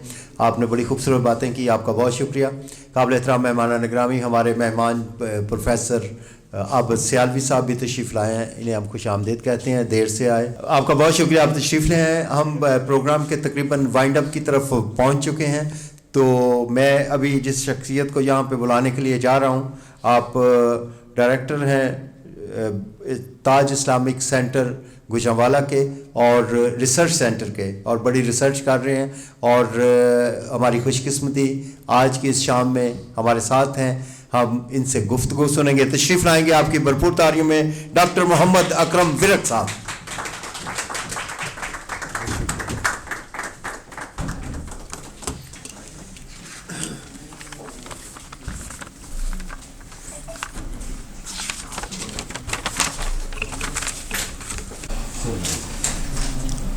آپ نے بڑی خوبصورت باتیں کی، آپ کا بہت شکریہ. قابل احترام مہمانان گرامی، ہمارے مہمان پروفیسر عابد سیالوی صاحب بھی تشریف لائے ہیں، انہیں ہم خوش آمدید کہتے ہیں، دیر سے آئے. آپ کا بہت شکریہ، آپ تشریف لے ہیں. ہم پروگرام کے تقریباً وائنڈ اپ کی طرف پہنچ چکے ہیں، تو میں ابھی جس شخصیت کو یہاں پہ بلانے کے لیے جا رہا ہوں، آپ ڈائریکٹر ہیں تاج اسلامک سینٹر گوجرانوالہ کے اور ریسرچ سینٹر کے، اور بڑی ریسرچ کر رہے ہیں، اور ہماری خوش قسمتی آج کی اس شام میں ہمارے ساتھ ہیں. ہم ان سے گفتگو سنیں گے. تشریف لائیں گے آپ کی بھرپور تاریوں میں ڈاکٹر محمد اکرم ورک صاحب.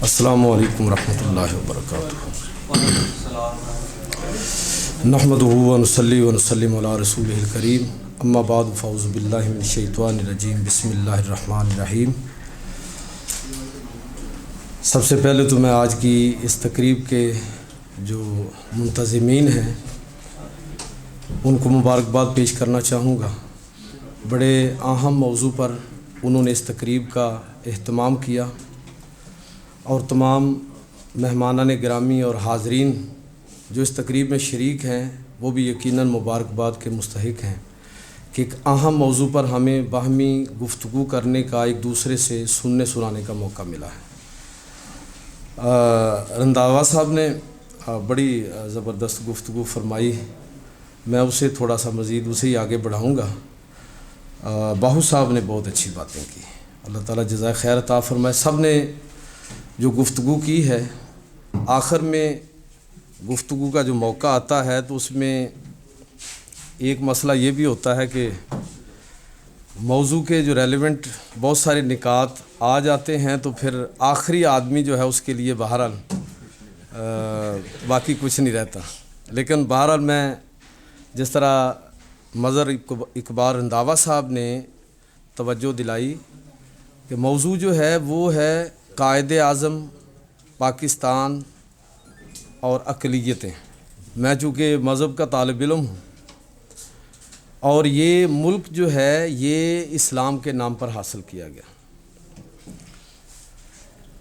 السلام علیکم ورحمۃ اللہ وبرکاتہ. نحمدہ ونصلی ونسلم علی رسولہ الکریم، اما بعد فاعوذ باللہ من الشیطان الرجیم، بسم اللہ الرحمن الرحیم. سب سے پہلے تو میں آج کی اس تقریب کے جو منتظمین ہیں ان کو مبارکباد پیش کرنا چاہوں گا. بڑے اہم موضوع پر انہوں نے اس تقریب کا اہتمام کیا، اور تمام مہمانان گرامی اور حاضرین جو اس تقریب میں شریک ہیں وہ بھی یقیناً مبارکباد کے مستحق ہیں کہ ایک اہم موضوع پر ہمیں باہمی گفتگو کرنے کا، ایک دوسرے سے سننے سنانے کا موقع ملا ہے. رنداوا صاحب نے بڑی زبردست گفتگو فرمائی، میں اسے تھوڑا سا مزید اسے ہی آگے بڑھاؤں گا. باہو صاحب نے بہت اچھی باتیں کی، اللہ تعالیٰ جزائے خیر عطا فرمائے. سب نے جو گفتگو کی ہے، آخر میں گفتگو کا جو موقع آتا ہے تو اس میں ایک مسئلہ یہ بھی ہوتا ہے کہ موضوع کے جو ریلیونٹ بہت سارے نکات آ جاتے ہیں، تو پھر آخری آدمی جو ہے اس کے لیے بہرحال باقی کچھ نہیں رہتا. لیکن بہرحال میں جس طرح مظہر اقبال رنداوا صاحب نے توجہ دلائی کہ موضوع جو ہے وہ ہے قائد اعظم پاکستان اور اقلیتیں. میں چونکہ مذہب کا طالب علم ہوں، اور یہ ملک جو ہے یہ اسلام کے نام پر حاصل کیا گیا.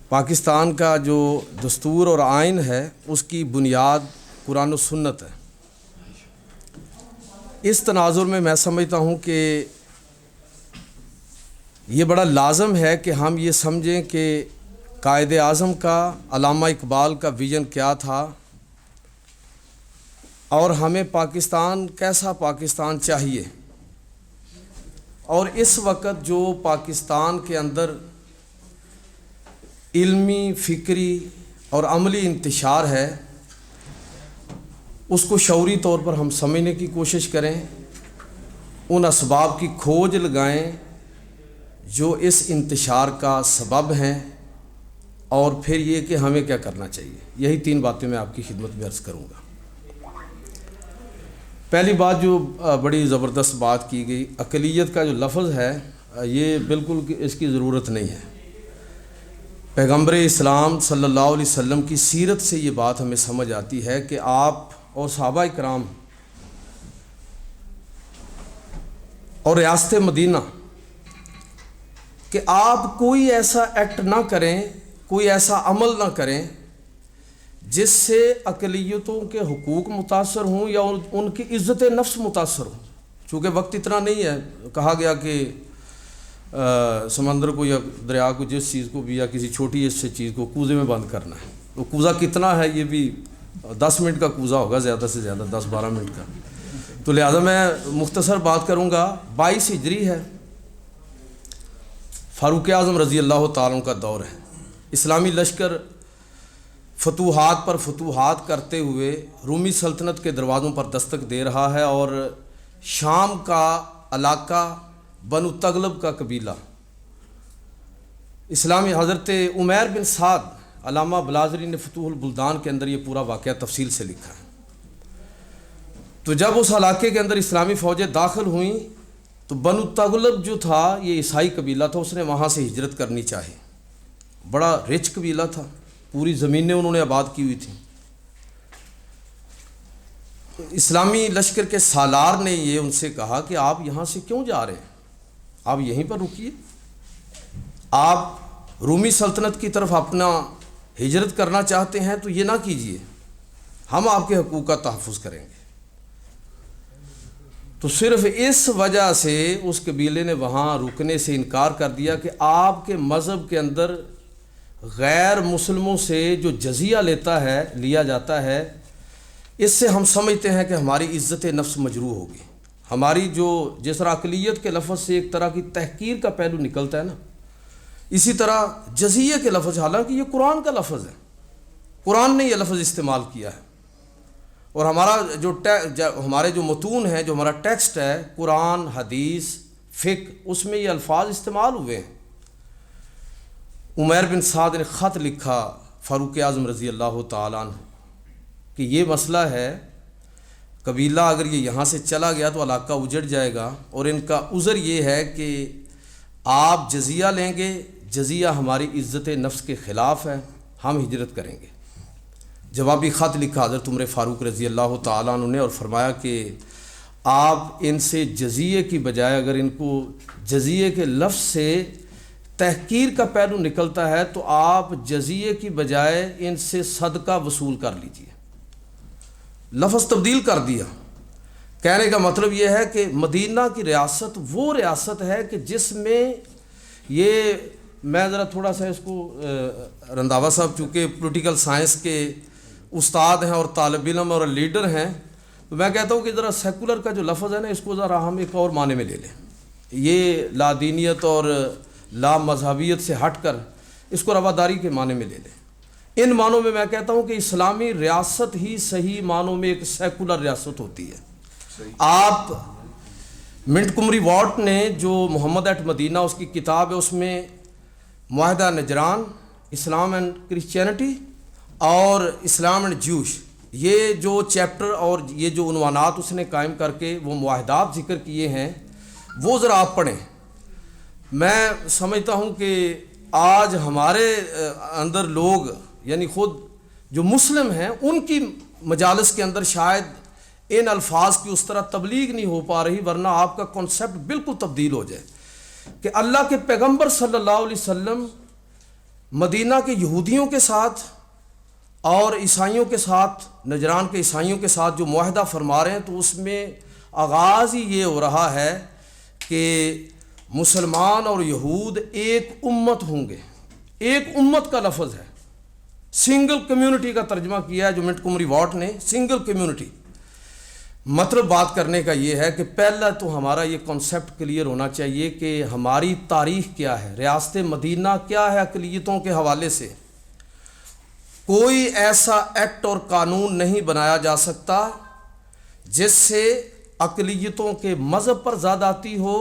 پاکستان کا جو دستور اور آئین ہے اس کی بنیاد قرآن و سنت ہے. اس تناظر میں میں سمجھتا ہوں کہ یہ بڑا لازم ہے کہ ہم یہ سمجھیں کہ قائد اعظم کا، علامہ اقبال کا ویژن کیا تھا، اور ہمیں پاکستان کیسا پاکستان چاہیے. اور اس وقت جو پاکستان کے اندر علمی، فکری اور عملی انتشار ہے، اس کو شعوری طور پر ہم سمجھنے کی کوشش کریں، ان اسباب کی کھوج لگائیں جو اس انتشار کا سبب ہیں، اور پھر یہ کہ ہمیں کیا کرنا چاہیے. یہی 3 باتیں میں آپ کی خدمت میں عرض کروں گا. پہلی بات جو بڑی زبردست بات کی گئی، اقلیت کا جو لفظ ہے یہ بالکل اس کی ضرورت نہیں ہے. پیغمبر اسلام صلی اللہ علیہ وسلم کی سیرت سے یہ بات ہمیں سمجھ آتی ہے کہ آپ اور صحابہ کرام اور ریاست مدینہ کہ آپ کوئی ایسا ایکٹ نہ کریں، کوئی ایسا عمل نہ کریں جس سے اقلیتوں کے حقوق متاثر ہوں یا ان کی عزت نفس متاثر ہوں. چونکہ وقت اتنا نہیں ہے، کہا گیا کہ سمندر کو یا دریا کو، جس چیز کو بھی، یا کسی چھوٹی اس سے چیز کو کوزے میں بند کرنا ہے. تو کوزہ کتنا ہے، یہ بھی 10 منٹ کا کوزہ ہوگا زیادہ سے زیادہ، 10-12 منٹ کا. تو لہذا میں مختصر بات کروں گا. 22 ہجری ہے، فاروق اعظم رضی اللہ تعالیٰ کا دور ہے. اسلامی لشکر فتوحات پر فتوحات کرتے ہوئے رومی سلطنت کے دروازوں پر دستک دے رہا ہے، اور شام کا علاقہ بنو تغلب کا قبیلہ اسلامی حضرت عمیر بن سعد علامہ بلازری نے فتوح البلدان کے اندر یہ پورا واقعہ تفصیل سے لکھا ہے۔ تو جب اس علاقے کے اندر اسلامی فوجیں داخل ہوئیں تو بنو تغلب جو تھا یہ عیسائی قبیلہ تھا، اس نے وہاں سے ہجرت کرنی چاہی۔ بڑا رچ قبیلہ تھا، پوری زمینیں انہوں نے آباد کی ہوئی تھیں۔ اسلامی لشکر کے سالار نے یہ ان سے کہا کہ آپ یہاں سے کیوں جا رہے ہیں، آپ یہیں پر رکیے، آپ رومی سلطنت کی طرف اپنا ہجرت کرنا چاہتے ہیں تو یہ نہ کیجیے، ہم آپ کے حقوق کا تحفظ کریں گے۔ تو صرف اس وجہ سے اس قبیلے نے وہاں رکنے سے انکار کر دیا کہ آپ کے مذہب کے اندر غیر مسلموں سے جو جزیہ لیا جاتا ہے، اس سے ہم سمجھتے ہیں کہ ہماری عزت نفس مجروح ہوگی، ہماری جو جس طرح اقلیت کے لفظ سے ایک طرح کی تحقیر کا پہلو نکلتا ہے نا، اسی طرح جزیہ کے لفظ، حالانکہ یہ قرآن کا لفظ ہے، قرآن نے یہ لفظ استعمال کیا ہے، اور ہمارا ہمارے جو متون ہیں، جو ہمارا ٹیکسٹ ہے قرآن، حدیث، فقہ، اس میں یہ الفاظ استعمال ہوئے ہیں۔ عمیر بن سعد نے خط لکھا فاروق اعظم رضی اللہ تعالیٰ عنہ کہ یہ مسئلہ ہے، قبیلہ اگر یہ یہاں سے چلا گیا تو علاقہ اجڑ جائے گا، اور ان کا عذر یہ ہے کہ آپ جزیہ لیں گے، جزیہ ہماری عزت نفس کے خلاف ہے، ہم ہجرت کریں گے۔ جوابی خط لکھا حضرت عمر فاروق رضی اللہ تعالیٰ عنہ نے، اور فرمایا کہ آپ ان سے جزیے کی بجائے، اگر ان کو جزیے کے لفظ سے تحقیر کا پہلو نکلتا ہے تو آپ جزیے کی بجائے ان سے صدقہ وصول کر لیجئے۔ لفظ تبدیل کر دیا۔ کہنے کا مطلب یہ ہے کہ مدینہ کی ریاست وہ ریاست ہے کہ جس میں یہ، میں ذرا تھوڑا سا اس کو، رنداوا صاحب چونکہ پولیٹیکل سائنس کے استاد ہیں اور طالب علم اور لیڈر ہیں، تو میں کہتا ہوں کہ ذرا سیکولر کا جو لفظ ہے نا، اس کو ذرا ہم ایک اور معنی میں لے لیں۔ یہ لا دینیت اور لا مذہبیت سے ہٹ کر اس کو رواداری کے معنی میں لے لیں۔ ان معنوں میں میں کہتا ہوں کہ اسلامی ریاست ہی صحیح معنوں میں ایک سیکولر ریاست ہوتی ہے۔ آپ منٹ کمری واٹ نے جو محمد ایٹ مدینہ اس کی کتاب ہے، اس میں معاہدہ نجران، اسلام اینڈ کرسچینٹی اور اسلام اینڈ جوش، یہ جو چیپٹر اور یہ جو عنوانات اس نے قائم کر کے وہ معاہدات ذکر کیے ہیں، وہ ذرا آپ پڑھیں۔ میں سمجھتا ہوں کہ آج ہمارے اندر لوگ، یعنی خود جو مسلم ہیں، ان کی مجالس کے اندر شاید ان الفاظ کی اس طرح تبلیغ نہیں ہو پا رہی، ورنہ آپ کا کنسیپٹ بالکل تبدیل ہو جائے کہ اللہ کے پیغمبر صلی اللہ علیہ وسلم مدینہ کے یہودیوں کے ساتھ اور عیسائیوں کے ساتھ، نجران کے عیسائیوں کے ساتھ جو معاہدہ فرما رہے ہیں، تو اس میں آغاز ہی یہ ہو رہا ہے کہ مسلمان اور یہود ایک امت ہوں گے۔ ایک امت کا لفظ ہے، سنگل کمیونٹی کا ترجمہ کیا ہے جو منٹ کمری واٹ نے، سنگل کمیونٹی۔ مطلب بات کرنے کا یہ ہے کہ پہلا تو ہمارا یہ کنسیپٹ کلیئر ہونا چاہیے کہ ہماری تاریخ کیا ہے، ریاست مدینہ کیا ہے اقلیتوں کے حوالے سے۔ کوئی ایسا ایکٹ اور قانون نہیں بنایا جا سکتا جس سے اقلیتوں کے مذہب پر زیادتی ہو،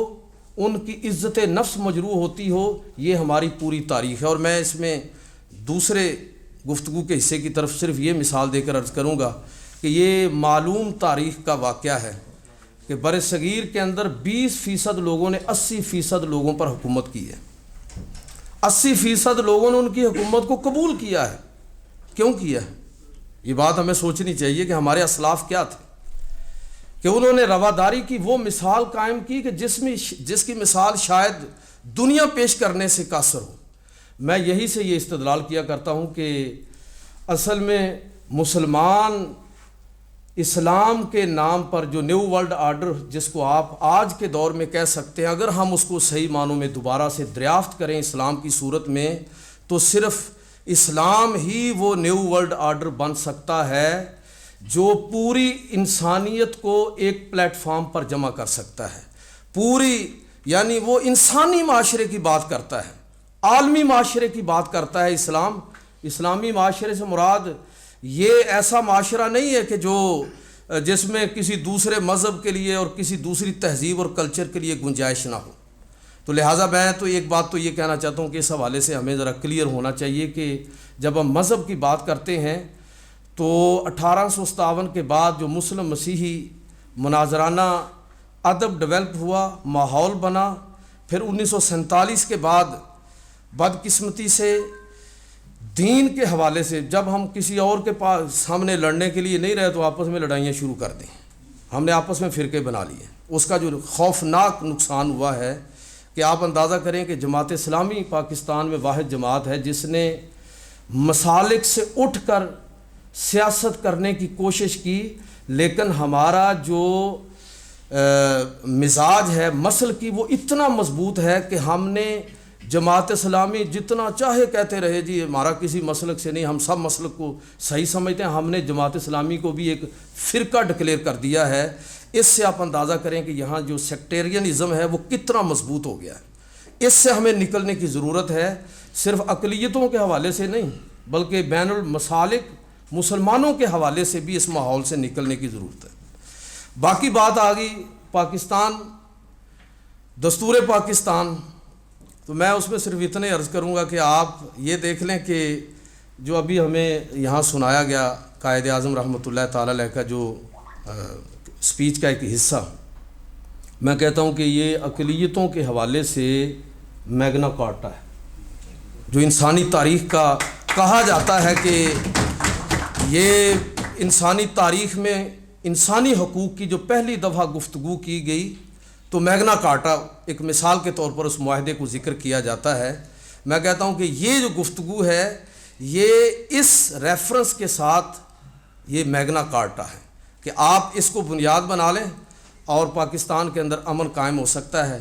ان کی عزت نفس مجروح ہوتی ہو۔ یہ ہماری پوری تاریخ ہے۔ اور میں اس میں دوسرے گفتگو کے حصے کی طرف صرف یہ مثال دے کر عرض کروں گا کہ یہ معلوم تاریخ کا واقعہ ہے کہ بر صغیر کے اندر 20% لوگوں نے 80% لوگوں پر حکومت کی ہے۔ 80% لوگوں نے ان کی حکومت کو قبول کیا ہے۔ کیوں کیا ہے؟ یہ بات ہمیں سوچنی چاہیے کہ ہمارے اسلاف کیا تھے کہ انہوں نے رواداری کی وہ مثال قائم کی کہ جس کی مثال شاید دنیا پیش کرنے سے قاصر ہو۔ میں یہی سے یہ استدلال کیا کرتا ہوں کہ اصل میں مسلمان اسلام کے نام پر جو نیو ورلڈ آرڈر، جس کو آپ آج کے دور میں کہہ سکتے ہیں، اگر ہم اس کو صحیح معنوں میں دوبارہ سے دریافت کریں اسلام کی صورت میں، تو صرف اسلام ہی وہ نیو ورلڈ آرڈر بن سکتا ہے جو پوری انسانیت کو ایک پلیٹ فارم پر جمع کر سکتا ہے۔ پوری، یعنی وہ انسانی معاشرے کی بات کرتا ہے، عالمی معاشرے کی بات کرتا ہے اسلام، اسلامی معاشرے سے مراد یہ ایسا معاشرہ نہیں ہے کہ جو جس میں کسی دوسرے مذہب کے لیے اور کسی دوسری تہذیب اور کلچر کے لیے گنجائش نہ ہو. تو لہٰذا میں تو ایک بات تو یہ کہنا چاہتا ہوں کہ اس حوالے سے ہمیں ذرا کلیئر ہونا چاہیے کہ جب ہم مذہب کی بات کرتے ہیں تو 1857 کے بعد جو مسلم مسیحی مناظرانہ ادب ڈیولپ ہوا، ماحول بنا، پھر 1947 کے بعد بدقسمتی سے دین کے حوالے سے جب ہم کسی اور کے پاس سامنے لڑنے کے لیے نہیں رہے تو آپس میں لڑائیاں شروع کر دیں. ہم نے آپس میں فرقے بنا لیے. اس کا جو خوفناک نقصان ہوا ہے کہ آپ اندازہ کریں کہ جماعت اسلامی پاکستان میں واحد جماعت ہے جس نے مسالک سے اٹھ کر سیاست کرنے کی کوشش کی، لیکن ہمارا جو مزاج ہے مسل کی وہ اتنا مضبوط ہے کہ ہم نے جماعت اسلامی جتنا چاہے کہتے رہے جی ہمارا کسی مسلک سے نہیں، ہم سب مسلک کو صحیح سمجھتے ہیں، ہم نے جماعت اسلامی کو بھی ایک فرقہ ڈکلیئر کر دیا ہے. اس سے آپ اندازہ کریں کہ یہاں جو سیکٹیرینزم ہے وہ کتنا مضبوط ہو گیا ہے. اس سے ہمیں نکلنے کی ضرورت ہے، صرف اقلیتوں کے حوالے سے نہیں بلکہ بین المسالک مسلمانوں کے حوالے سے بھی اس ماحول سے نکلنے کی ضرورت ہے. باقی بات آ گئی پاکستان، دستور پاکستان، تو میں اس میں صرف اتنے عرض کروں گا کہ آپ یہ دیکھ لیں کہ جو ابھی ہمیں یہاں سنایا گیا قائد اعظم رحمۃ اللہ تعالیٰ علیہ کا جو سپیچ کا ایک حصہ، میں کہتا ہوں کہ یہ اقلیتوں کے حوالے سے میگنا کارٹا ہے. جو انسانی تاریخ کا کہا جاتا ہے کہ یہ انسانی تاریخ میں انسانی حقوق کی جو پہلی دفعہ گفتگو کی گئی تو میگنا کارٹا ایک مثال کے طور پر اس معاہدے کو ذکر کیا جاتا ہے. میں کہتا ہوں کہ یہ جو گفتگو ہے یہ اس ریفرنس کے ساتھ یہ میگنا کارٹا ہے کہ آپ اس کو بنیاد بنا لیں اور پاکستان کے اندر امن قائم ہو سکتا ہے.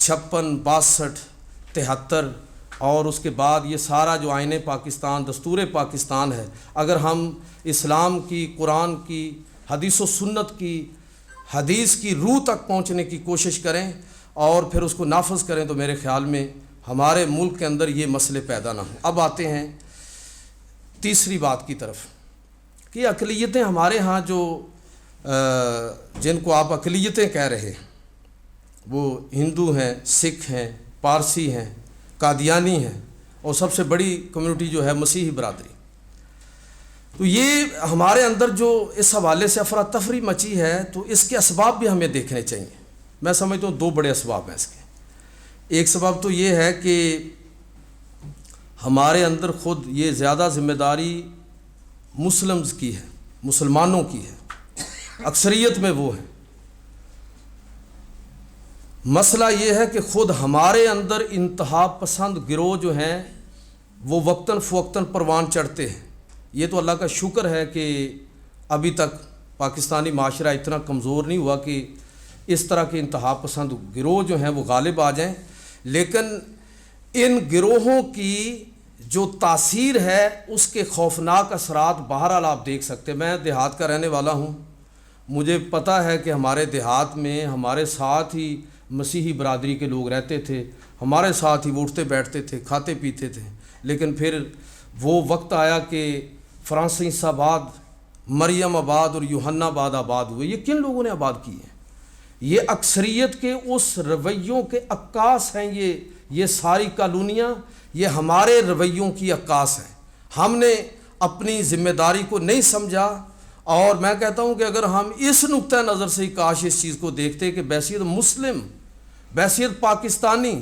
56 62 73 اور اس کے بعد یہ سارا جو آئین پاکستان دستور پاکستان ہے، اگر ہم اسلام کی، قرآن کی، حدیث و سنت کی، حدیث کی روح تک پہنچنے کی کوشش کریں اور پھر اس کو نافذ کریں تو میرے خیال میں ہمارے ملک کے اندر یہ مسئلے پیدا نہ ہوں. اب آتے ہیں تیسری بات کی طرف کہ اقلیتیں ہمارے ہاں جو جن کو آپ اقلیتیں کہہ رہے ہیں وہ ہندو ہیں، سکھ ہیں، پارسی ہیں، قادیانی ہیں اور سب سے بڑی کمیونٹی جو ہے مسیحی برادری. تو یہ ہمارے اندر جو اس حوالے سے افراتفری مچی ہے تو اس کے اسباب بھی ہمیں دیکھنے چاہیے. میں سمجھتا ہوں 2 بڑے اسباب ہیں اس کے. ایک سبب تو یہ ہے کہ ہمارے اندر خود یہ زیادہ ذمہ داری مسلمز کی ہے، مسلمانوں کی ہے، اکثریت میں وہ ہیں. مسئلہ یہ ہے کہ خود ہمارے اندر انتہا پسند گروہ جو ہیں وہ وقتاً فوقتاً پروان چڑھتے ہیں. یہ تو اللہ کا شکر ہے کہ ابھی تک پاکستانی معاشرہ اتنا کمزور نہیں ہوا کہ اس طرح کے انتہا پسند گروہ جو ہیں وہ غالب آ جائیں، لیکن ان گروہوں کی جو تاثیر ہے اس کے خوفناک اثرات بہرحال آپ دیکھ سکتے ہیں. میں دیہات کا رہنے والا ہوں، مجھے پتہ ہے کہ ہمارے دیہات میں ہمارے ساتھ ہی مسیحی برادری کے لوگ رہتے تھے، ہمارے ساتھ ہی وہ اٹھتے بیٹھتے تھے، کھاتے پیتے تھے، لیکن پھر وہ وقت آیا کہ فرانسیس آباد، مریم آباد اور یوحنا آباد آباد ہوئے. یہ کن لوگوں نے آباد کی ہیں؟ یہ اکثریت کے اس رویوں کے عکاس ہیں. یہ ساری کالونیاں یہ ہمارے رویوں کی عکاس ہیں. ہم نے اپنی ذمہ داری کو نہیں سمجھا اور میں کہتا ہوں کہ اگر ہم اس نقطۂ نظر سے ہی کاش اس چیز کو دیکھتے کہ بحیثیت مسلم، بحیثیت پاکستانی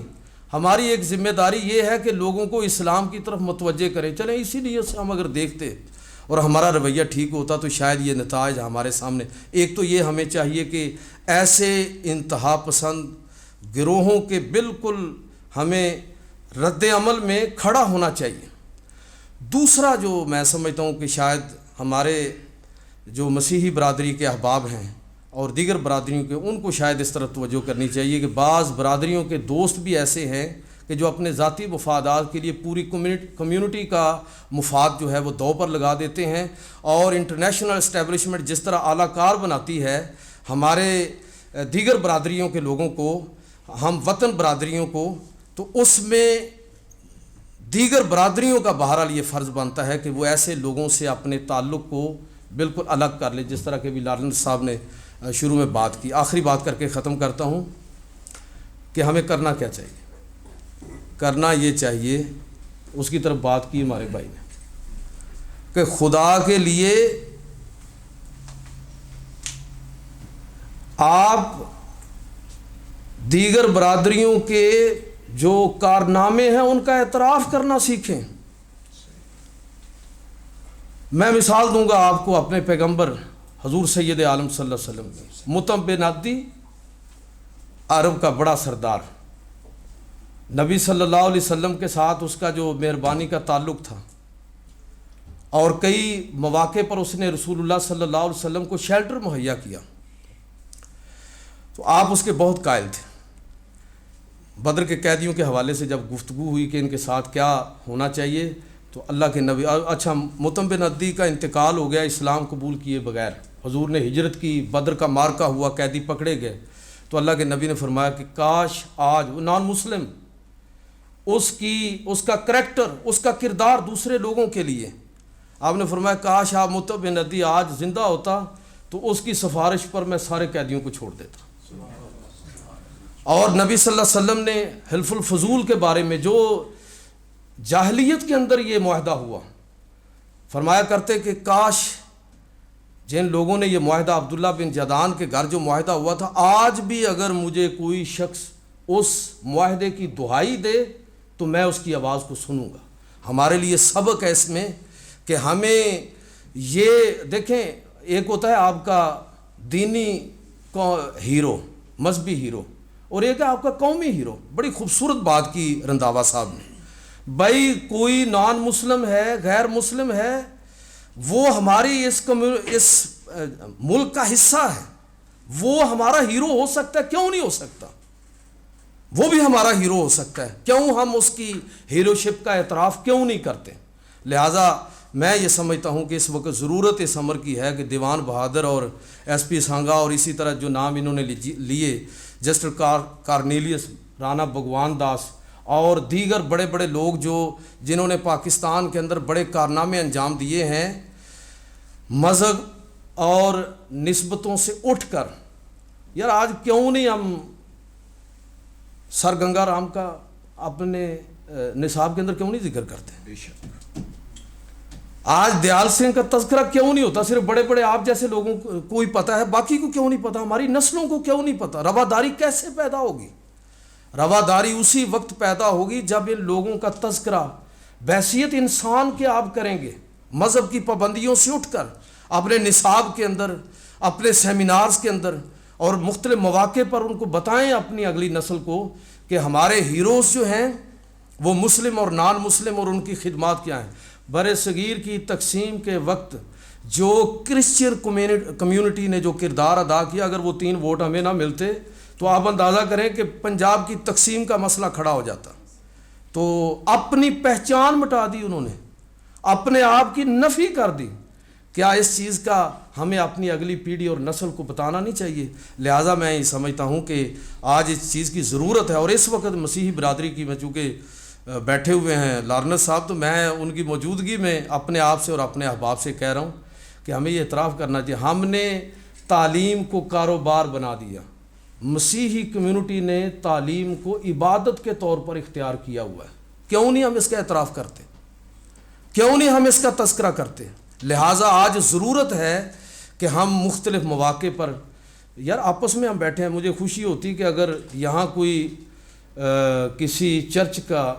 ہماری ایک ذمہ داری یہ ہے کہ لوگوں کو اسلام کی طرف متوجہ کریں. چلیں اسی لیے سے ہم اگر دیکھتے اور ہمارا رویہ ٹھیک ہوتا تو شاید یہ نتائج ہمارے سامنے. ایک تو یہ ہمیں چاہیے کہ ایسے انتہا پسند گروہوں کے بالکل ہمیں رد عمل میں کھڑا ہونا چاہیے. دوسرا جو میں سمجھتا ہوں کہ شاید ہمارے جو مسیحی برادری کے احباب ہیں اور دیگر برادریوں کے، ان کو شاید اس طرح توجہ کرنی چاہیے کہ بعض برادریوں کے دوست بھی ایسے ہیں کہ جو اپنے ذاتی مفادات کے لیے پوری کمیونٹی کا مفاد جو ہے وہ دو پر لگا دیتے ہیں اور انٹرنیشنل اسٹیبلشمنٹ جس طرح اعلیٰ کار بناتی ہے ہمارے دیگر برادریوں کے لوگوں کو، ہم وطن برادریوں کو، تو اس میں دیگر برادریوں کا بہرحال یہ فرض بنتا ہے کہ وہ ایسے لوگوں سے اپنے تعلق کو بالکل الگ کر لے، جس طرح کہ بھی لارنس صاحب نے شروع میں بات کی. آخری بات کر کے ختم کرتا ہوں کہ ہمیں کرنا کیا چاہیے. کرنا یہ چاہیے، اس کی طرف بات کی ہمارے بھائی نے، کہ خدا کے لیے آپ دیگر برادریوں کے جو کارنامے ہیں ان کا اعتراف کرنا سیکھیں. میں مثال دوں گا آپ کو اپنے پیغمبر حضور سید عالم صلی اللہ علیہ وسلم کی. مطعم بن عدی عرب کا بڑا سردار، نبی صلی اللہ علیہ وسلم کے ساتھ اس کا جو مہربانی کا تعلق تھا، اور کئی مواقع پر اس نے رسول اللہ صلی اللہ علیہ وسلم کو شیلٹر مہیا کیا. تو آپ اس کے بہت قائل تھے. بدر کے قیدیوں کے حوالے سے جب گفتگو ہوئی کہ ان کے ساتھ کیا ہونا چاہیے، تو اللہ کے نبی، اچھا مطعم بن عدی کا انتقال ہو گیا اسلام قبول کیے بغیر، حضور نے ہجرت کی، بدر کا مارکا ہوا، قیدی پکڑے گئے. تو اللہ کے نبی نے فرمایا کہ کاش آج وہ نان مسلم، اس کا کریکٹر، اس کا کردار دوسرے لوگوں کے لیے، آپ نے فرمایا کاش آپ مطعم بن عدی آج زندہ ہوتا تو اس کی سفارش پر میں سارے قیدیوں کو چھوڑ دیتا. اور نبی صلی اللہ علیہ وسلم نے حلف الفضول کے بارے میں، جو جاہلیت کے اندر یہ معاہدہ ہوا، فرمایا کرتے کہ کاش جن لوگوں نے یہ معاہدہ، عبداللہ بن جدعان کے گھر جو معاہدہ ہوا تھا، آج بھی اگر مجھے کوئی شخص اس معاہدے کی دہائی دے تو میں اس کی آواز کو سنوں گا. ہمارے لیے سبق ہے اس میں کہ ہمیں یہ دیکھیں، ایک ہوتا ہے آپ کا دینی ہیرو، مذہبی ہیرو، اور ایک ہے آپ کا قومی ہیرو. بڑی خوبصورت بات کی رنداوا صاحب نے. بھائی کوئی نان مسلم ہے، غیر مسلم ہے، وہ ہماری اس ملک کا حصہ ہے، وہ ہمارا ہیرو ہو سکتا ہے، کیوں نہیں ہو سکتا؟ وہ بھی ہمارا ہیرو ہو سکتا ہے، کیوں ہم اس کی ہیرو شپ کا اعتراف کیوں نہیں کرتے؟ لہٰذا میں یہ سمجھتا ہوں کہ اس وقت ضرورت اس امر کی ہے کہ دیوان بہادر اور ایس پی سانگا اور اسی طرح جو نام انہوں نے لیے، جسٹر کارنیلیس، رانا بھگوان داس اور دیگر بڑے بڑے لوگ جنہوں نے پاکستان کے اندر بڑے کارنامے انجام دیے ہیں، مذہب اور نسبتوں سے اٹھ کر، یار آج کیوں نہیں ہم سر گنگا رام کا اپنے نصاب کے اندر کیوں نہیں ذکر کرتے؟ بے شک. آج دیال سنگھ کا تذکرہ کیوں نہیں ہوتا؟ صرف بڑے بڑے آپ جیسے لوگوں کو ہی پتہ ہے، باقی کو کیوں نہیں پتہ؟ ہماری نسلوں کو کیوں نہیں پتہ؟ رواداری کیسے پیدا ہوگی؟ رواداری اسی وقت پیدا ہوگی جب ان لوگوں کا تذکرہ بحیثیت انسان کے آپ کریں گے، مذہب کی پابندیوں سے اٹھ کر اپنے نصاب کے اندر، اپنے سیمینارز کے اندر اور مختلف مواقع پر ان کو بتائیں اپنی اگلی نسل کو کہ ہمارے ہیروز جو ہیں وہ مسلم اور نان مسلم اور ان کی خدمات کیا ہیں. بر صغیر کی تقسیم کے وقت جو کرسچن کمیونٹی نے جو کردار ادا کیا، اگر وہ 3 ووٹ ہمیں نہ ملتے تو آپ اندازہ کریں کہ پنجاب کی تقسیم کا مسئلہ کھڑا ہو جاتا. تو اپنی پہچان مٹا دی انہوں نے، اپنے آپ کی نفی کر دی. کیا اس چیز کا ہمیں اپنی اگلی پیڑھی اور نسل کو بتانا نہیں چاہیے؟ لہٰذا میں یہ سمجھتا ہوں کہ آج اس چیز کی ضرورت ہے. اور اس وقت مسیحی برادری کی، میں چونکہ بیٹھے ہوئے ہیں لارنس صاحب، تو میں ان کی موجودگی میں اپنے آپ سے اور اپنے احباب سے کہہ رہا ہوں کہ ہمیں یہ اعتراف کرنا چاہیے، ہم نے تعلیم کو کاروبار بنا دیا. مسیحی کمیونٹی نے تعلیم کو عبادت کے طور پر اختیار کیا ہوا ہے. کیوں نہیں ہم اس کا اعتراف کرتے؟ کیوں نہیں ہم اس کا تذکرہ کرتے؟ لہٰذا آج ضرورت ہے کہ ہم مختلف مواقع پر، یار آپس میں ہم بیٹھے ہیں، مجھے خوشی ہوتی کہ اگر یہاں کوئی کسی چرچ کا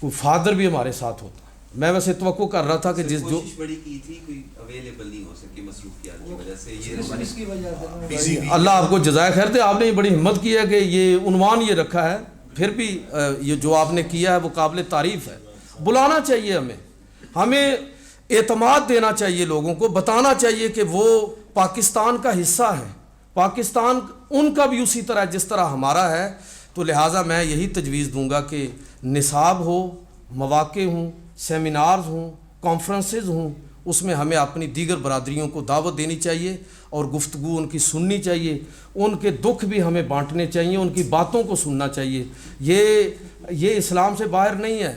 کوئی فادر بھی ہمارے ساتھ ہوتا. میں ویسے توقع کر رہا تھا کہ کوشش بڑی کی تھی، کوئی اویلیبل نہیں ہو سکی مصروفیات کی وجہ سے. یہ اللہ آپ کو جزائے خیر دے، آپ نے بڑی ہمت کی ہے کہ یہ عنوان یہ رکھا ہے. پھر بھی یہ جو آپ نے کیا ہے وہ قابل تعریف ہے. بلانا چاہیے ہمیں اعتماد دینا چاہیے، لوگوں کو بتانا چاہیے کہ وہ پاکستان کا حصہ ہے، پاکستان ان کا بھی اسی طرح جس طرح ہمارا ہے. تو لہٰذا میں یہی تجویز دوں گا کہ نصاب ہو، مواقع ہوں، سیمینارز ہوں، کانفرنسز ہوں، اس میں ہمیں اپنی دیگر برادریوں کو دعوت دینی چاہیے اور گفتگو ان کی سننی چاہیے. ان کے دکھ بھی ہمیں بانٹنے چاہیے، ان کی باتوں کو سننا چاہیے. یہ اسلام سے باہر نہیں ہے.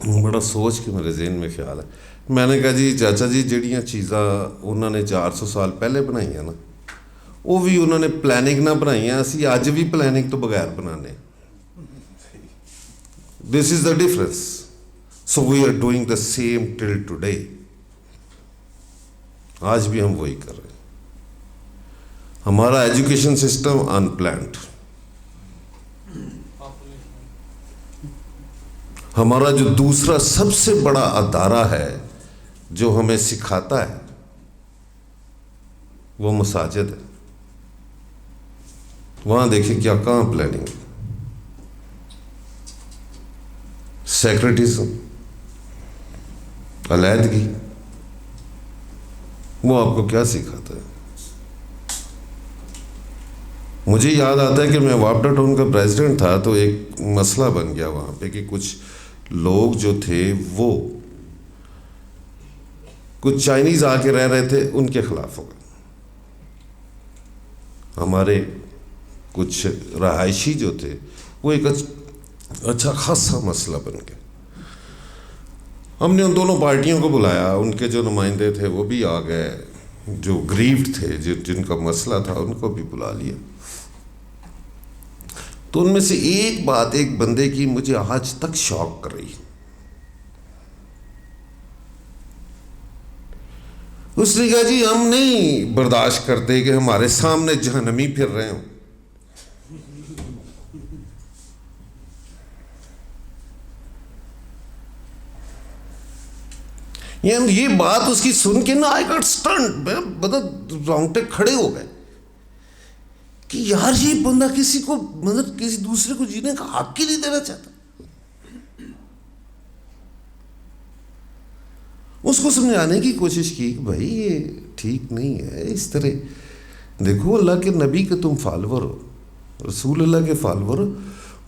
بڑا سوچ کے میرے ذہن میں خیال ہے. میں نے کہا جی چاچا جی جہڑیاں چیزاں انہوں نے 400 سال پہلے بنائی ہیں نا, وہ بھی انہوں نے پلاننگ نہ بنائی ہیں, اسی اج بھی پلاننگ تو بغیر بنانے. This is the difference. So we are doing the same till today. آج بھی ہم وہی کر رہے ہیں. ہمارا ایجوکیشن سسٹم ان پلانڈ. ہمارا جو دوسرا سب سے بڑا ادارہ ہے جو ہمیں سکھاتا ہے وہ مساجد ہے. وہاں دیکھیں کیا کہاں پلاننگ ہے. سیکریٹزم, علیحدگی, وہ آپ کو کیا سکھاتا ہے. مجھے یاد آتا ہے کہ میں وابڈا ٹاؤن کا پریزیڈنٹ تھا تو ایک مسئلہ بن گیا وہاں پہ کہ کچھ لوگ جو تھے وہ کچھ چائنیز آ کے رہ رہے تھے, ان کے خلاف ہو گئے. ہمارے کچھ رہائشی جو تھے وہ ایک اچھا خاصا مسئلہ بن گیا. ہم نے ان دونوں پارٹیوں کو بلایا, ان کے جو نمائندے تھے وہ بھی آ گئے, جو گریفڈ تھے جن کا مسئلہ تھا ان کو بھی بلا لیا. تو ان میں سے ایک بات ایک بندے کی مجھے آج تک شاک کر رہی. اس نے کہا جی ہم نہیں برداشت کرتے کہ ہمارے سامنے جہنمی پھر رہے ہوں. یہ بات اس کی سن کے نا آئی گاٹ اسٹنڈ, مطلب رونگٹے کھڑے ہو گئے کہ یار یہ بندہ کسی کو مطلب کسی دوسرے کو جینے کا حق ہی نہیں دینا چاہتا. اس کو سمجھانے کی کوشش کی کہ بھائی یہ ٹھیک نہیں ہے اس طرح. دیکھو اللہ کے نبی کے تم فالور ہو, رسول اللہ کے فالور ہو.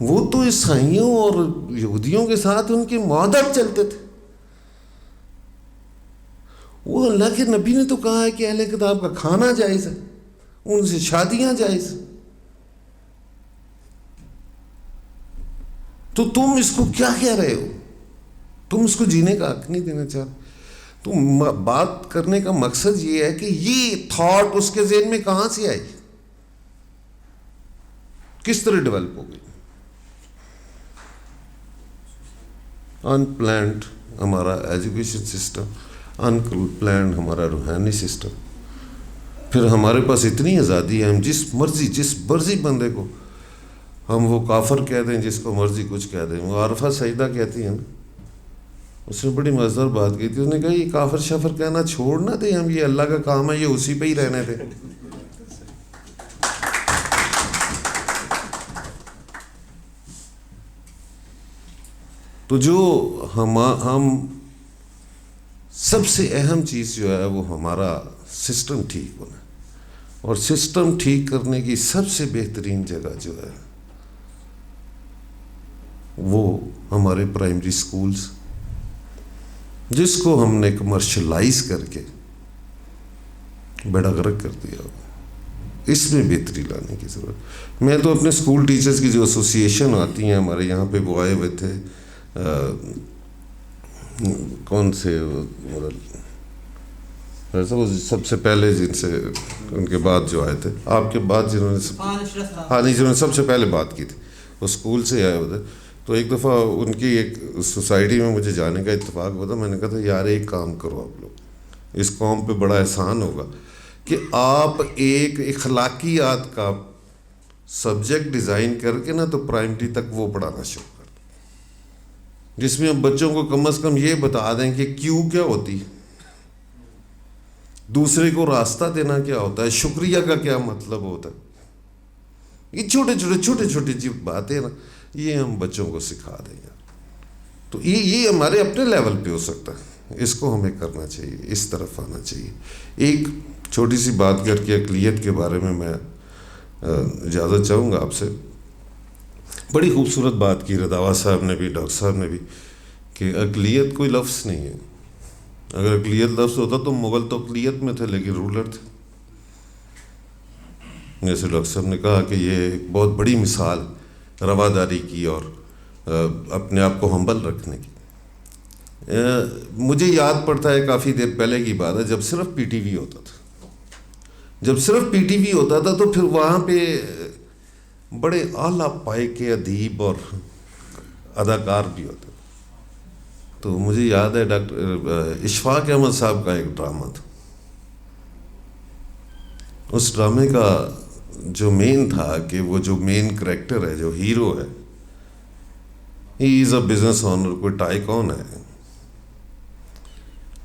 وہ تو عیسائیوں اور یہودیوں کے ساتھ ان کے معاہدات چلتے تھے. وہ اللہ کے نبی نے تو کہا ہے کہ اہل کتاب کا کھانا جائز ہے, ان سے شادیاں جائز. تو تم اس کو کیا کہہ رہے ہو؟ تم اس کو جینے کا حق نہیں دینا چاہتے. تو بات کرنے کا مقصد یہ ہے کہ یہ تھاٹ اس کے ذہن میں کہاں سے آئی, کس طرح ڈیولپ ہو گئی. ان پلانڈ ہمارا ایجوکیشن سسٹم, ان پلانڈ ہمارا روحانی سسٹم. پھر ہمارے پاس اتنی آزادی ہے, ہم جس مرضی بندے کو ہم وہ کافر کہہ دیں, جس کو مرضی کچھ کہہ دیں. وہ عارفہ سعیدہ کہتی ہیں نا, اس نے بڑی مزیدار بات کی تھی. اس نے کہا یہ کافر شفر کہنا چھوڑ نہ دیں, ہم یہ اللہ کا کام ہے, یہ اسی پہ ہی رہنے دیں. تو جو ہم سب سے اہم چیز جو ہے وہ ہمارا سسٹم ٹھیک ہونا ہے. اور سسٹم ٹھیک کرنے کی سب سے بہترین جگہ جو ہے وہ ہمارے پرائمری سکولز, جس کو ہم نے کمرشلائز کر کے بیڑا غرق کر دیا. اس میں بہتری لانے کی ضرورت. میں تو اپنے اسکول ٹیچرز کی جو ایسوسیشن آتی ہیں ہمارے یہاں پہ, وہ آئے ہوئے تھے, کون سے سب سے پہلے جن سے ان کے بعد جو آئے تھے, آپ کے بعد جنہوں نے سب سے پہلے بات کی تھی, وہ اسکول سے آئے ہوئے تھے. تو ایک دفعہ ان کی ایک سوسائٹی میں مجھے جانے کا اتفاق ہوا تھا. میں نے کہا تھا یار ایک کام کرو آپ لوگ, اس قوم پہ بڑا احسان ہوگا کہ آپ ایک اخلاقیات کا سبجیکٹ ڈیزائن کر کے نا تو پرائمری تک وہ پڑھانا شروع کر دیں, جس میں ہم بچوں کو کم از کم یہ بتا دیں کہ کیوں کیا ہوتی ہے, دوسرے کو راستہ دینا کیا ہوتا ہے, شکریہ کا کیا مطلب ہوتا ہے. یہ چھوٹے جی باتیں نا, یہ ہم بچوں کو سکھا دیں یار. تو یہ ہمارے اپنے لیول پہ ہو سکتا ہے, اس کو ہمیں کرنا چاہیے, اس طرف آنا چاہیے. ایک چھوٹی سی بات کر کے اقلیت کے بارے میں اجازت چاہوں گا آپ سے. بڑی خوبصورت بات کی رضاوا صاحب نے بھی, ڈاکٹر صاحب نے بھی, کہ اقلیت کوئی لفظ نہیں ہے. اگر اقلیت لفظ ہوتا تو مغل تو اقلیت میں تھے لیکن رولر تھے. جیسے ڈاکٹر صاحب نے کہا کہ یہ ایک بہت بڑی مثال رواداری کی اور اپنے آپ کو ہمبل رکھنے کی. مجھے یاد پڑتا ہے کافی دیر پہلے کی بات ہے جب صرف پی ٹی وی ہوتا تھا. جب صرف پی ٹی وی ہوتا تھا تو پھر وہاں پہ بڑے اعلیٰ پائے کے ادیب اور اداکار بھی ہوتے. تو مجھے یاد ہے ڈاکٹر اشفاق احمد صاحب کا ایک ڈرامہ تھا. اس ڈرامے کا جو مین تھا کہ وہ جو مین کریکٹر ہے, جو ہیرو ہے, ہی از اے بزنس اونر, کوئی ٹائکون ہے.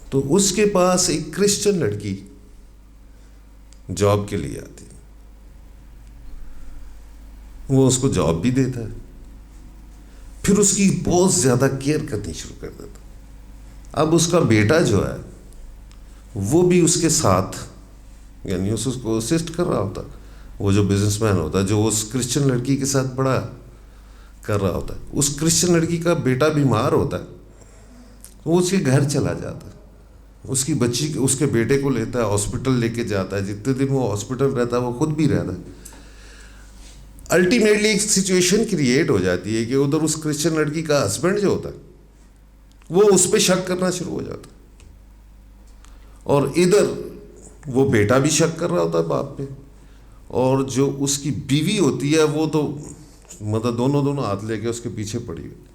تو اس کے پاس ایک کرسچن لڑکی جاب کے لیے آتی, وہ اس کو جاب بھی دیتا ہے, پھر اس کی بہت زیادہ کیئر کرنی شروع کر دیتا. اب اس کا بیٹا جو ہے وہ بھی اس کے ساتھ, یعنی اس کو اسسٹ کر رہا ہوتا. وہ جو بزنس مین ہوتا ہے جو اس کرسچن لڑکی کے ساتھ بڑا کر رہا ہوتا ہے, اس کرسچن لڑکی کا بیٹا بیمار ہوتا ہے, وہ اس کے گھر چلا جاتا ہے, اس کی بچی اس کے بیٹے کو لیتا ہے, ہاسپٹل لے کے جاتا ہے. جتنے دن وہ ہاسپٹل رہتا ہے وہ خود بھی رہتا ہے. الٹیمیٹلی ایک سچویشن کریٹ ہو جاتی ہے کہ ادھر اس کرسچن لڑکی کا ہسبینڈ جو ہوتا ہے وہ اس پہ شک کرنا شروع ہو جاتا ہے, اور ادھر وہ بیٹا بھی شک کر رہا ہوتا ہے باپ پہ, اور جو اس کی بیوی ہوتی ہے وہ تو مطلب دونوں ہاتھ لے کے اس کے پیچھے پڑی ہوئی.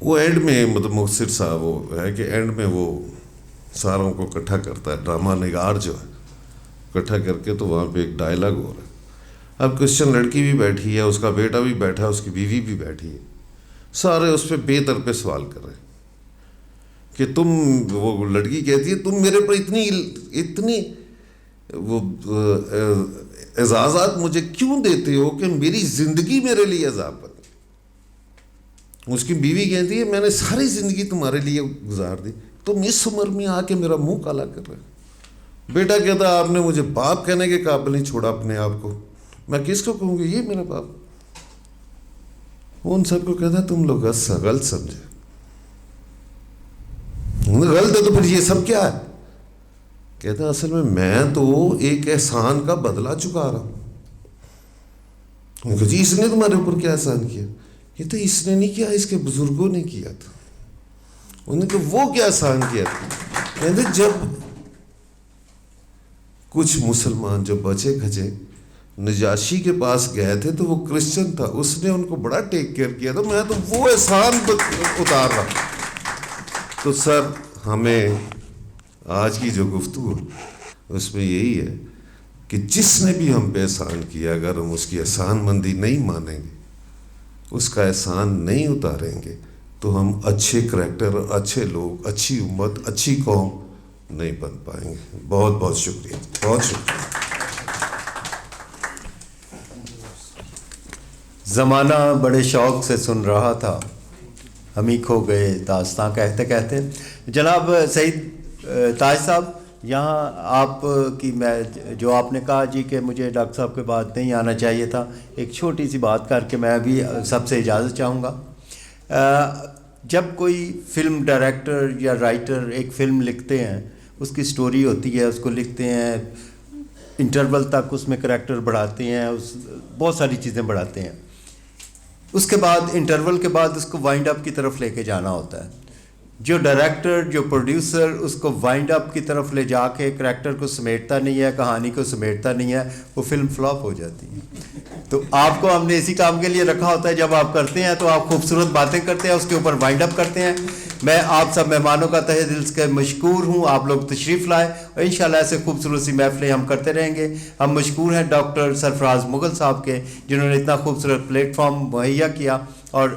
وہ اینڈ میں مطلب مبصر صاحب وہ ہے کہ اینڈ میں وہ ساروں کو اکٹھا کرتا ہے, ڈرامہ نگار جو ہے اکٹھا کر کے, تو وہاں پہ ایک ڈائلاگ ہو رہا ہے. اب کرسچن لڑکی بھی بیٹھی ہے, اس کا بیٹا بھی بیٹھا ہے, اس کی بیوی بھی بیٹھی ہے, سارے اس پہ بے طرفے سوال کر رہے ہیں کہ تم, وہ لڑکی کہتی ہے تم میرے پر اتنی وہ اعزازات مجھے کیوں دیتے ہو کہ میری زندگی میرے لیے عذاب بن گئی. اس کی بیوی کہتی ہے میں نے ساری زندگی تمہارے لیے گزار دی, تم اس عمر میں آ کے میرا منہ کالا کر رہے. بیٹا کہتا آپ نے مجھے باپ کہنے کے قابل نہیں چھوڑا اپنے آپ کو, میں کس کو کہوں گی یہ میرا باپ. وہ ان سب کو کہتا تم لوگ غلط سمجھے, غلط ہے تو پھر یہ سب کیا ہے. کہتا اصل میں تو ایک احسان کا بدلہ چکا رہا ہوں. جی اس نے تمہارے اوپر کیا احسان کیا؟ کہتا اس نے نہیں کیا, اس کے بزرگوں نے کیا تھا. انہوں نے کہا وہ کیا احسان کیا تھا؟ کہتے جب کچھ مسلمان جو بچے کھچے نجاشی کے پاس گئے تھے تو وہ کرسچن تھا, اس نے ان کو بڑا ٹیک کیئر کیا تھا, میں تو وہ احسان اتار رہا. تو سر ہمیں آج کی جو گفتگو اس میں یہی ہے کہ جس نے بھی ہم پہ احسان کیا, اگر ہم اس کی احسان مندی نہیں مانیں گے, اس کا احسان نہیں اتاریں گے, تو ہم اچھے کریکٹر, اچھے لوگ, اچھی امت, اچھی قوم نہیں بن پائیں گے. بہت بہت شکریہ, بہت شکریہ. زمانہ بڑے شوق سے سن رہا تھا, ہم ہی کھو گئے داستاں کہتے کہتے. جناب سعید تاج صاحب, یہاں آپ کی میں جو آپ نے کہا جی کہ مجھے ڈاکٹر صاحب کے بعد نہیں آنا چاہیے تھا, ایک چھوٹی سی بات کر کے میں بھی سب سے اجازت چاہوں گا. جب کوئی فلم ڈائریکٹر یا رائٹر ایک فلم لکھتے ہیں, اس کی سٹوری ہوتی ہے, اس کو لکھتے ہیں, انٹرول تک اس میں کریکٹر بڑھاتے ہیں, بہت ساری چیزیں بڑھاتے ہیں. اس کے بعد انٹرول کے بعد اس کو وائنڈ اپ کی طرف لے کے جانا ہوتا ہے. جو ڈائریکٹر, جو پروڈیوسر اس کو وائنڈ اپ کی طرف لے جا کے کریکٹر کو سمیٹتا نہیں ہے, کہانی کو سمیٹتا نہیں ہے, وہ فلم فلاپ ہو جاتی ہے. تو آپ کو ہم نے اسی کام کے لیے رکھا ہوتا ہے. جب آپ کرتے ہیں تو آپ خوبصورت باتیں کرتے ہیں, اس کے اوپر وائنڈ اپ کرتے ہیں. میں آپ سب مہمانوں کا تہہ دل سے مشکور ہوں, آپ لوگ تشریف لائے, اور انشاءاللہ ایسے خوبصورت سی محفلیں ہم کرتے رہیں گے. ہم مشکور ہیں ڈاکٹر سرفراز مغل صاحب کے, جنہوں نے اتنا خوبصورت پلیٹ فارم مہیا کیا اور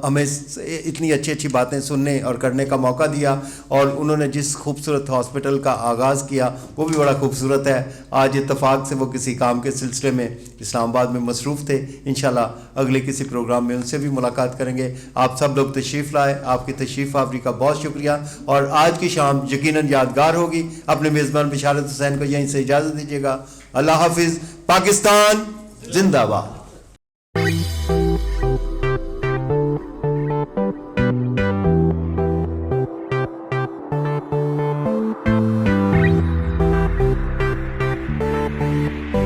ہمیں اتنی اچھی اچھی باتیں سننے اور کرنے کا موقع دیا. اور انہوں نے جس خوبصورت ہاسپٹل کا آغاز کیا وہ بھی بڑا خوبصورت ہے. آج اتفاق سے وہ کسی کام کے سلسلے میں اسلام آباد میں مصروف تھے. انشاءاللہ اگلے کسی پروگرام میں ان سے بھی ملاقات کریں گے. آپ سب لوگ تشریف لائے, آپ کی تشریف آوری کا بہت شکریہ. اور آج کی شام یقیناً یادگار ہوگی. اپنے میزبان بشارت حسین کو یہیں سے اجازت دیجیے گا. اللہ حافظ. پاکستان زندہ باد.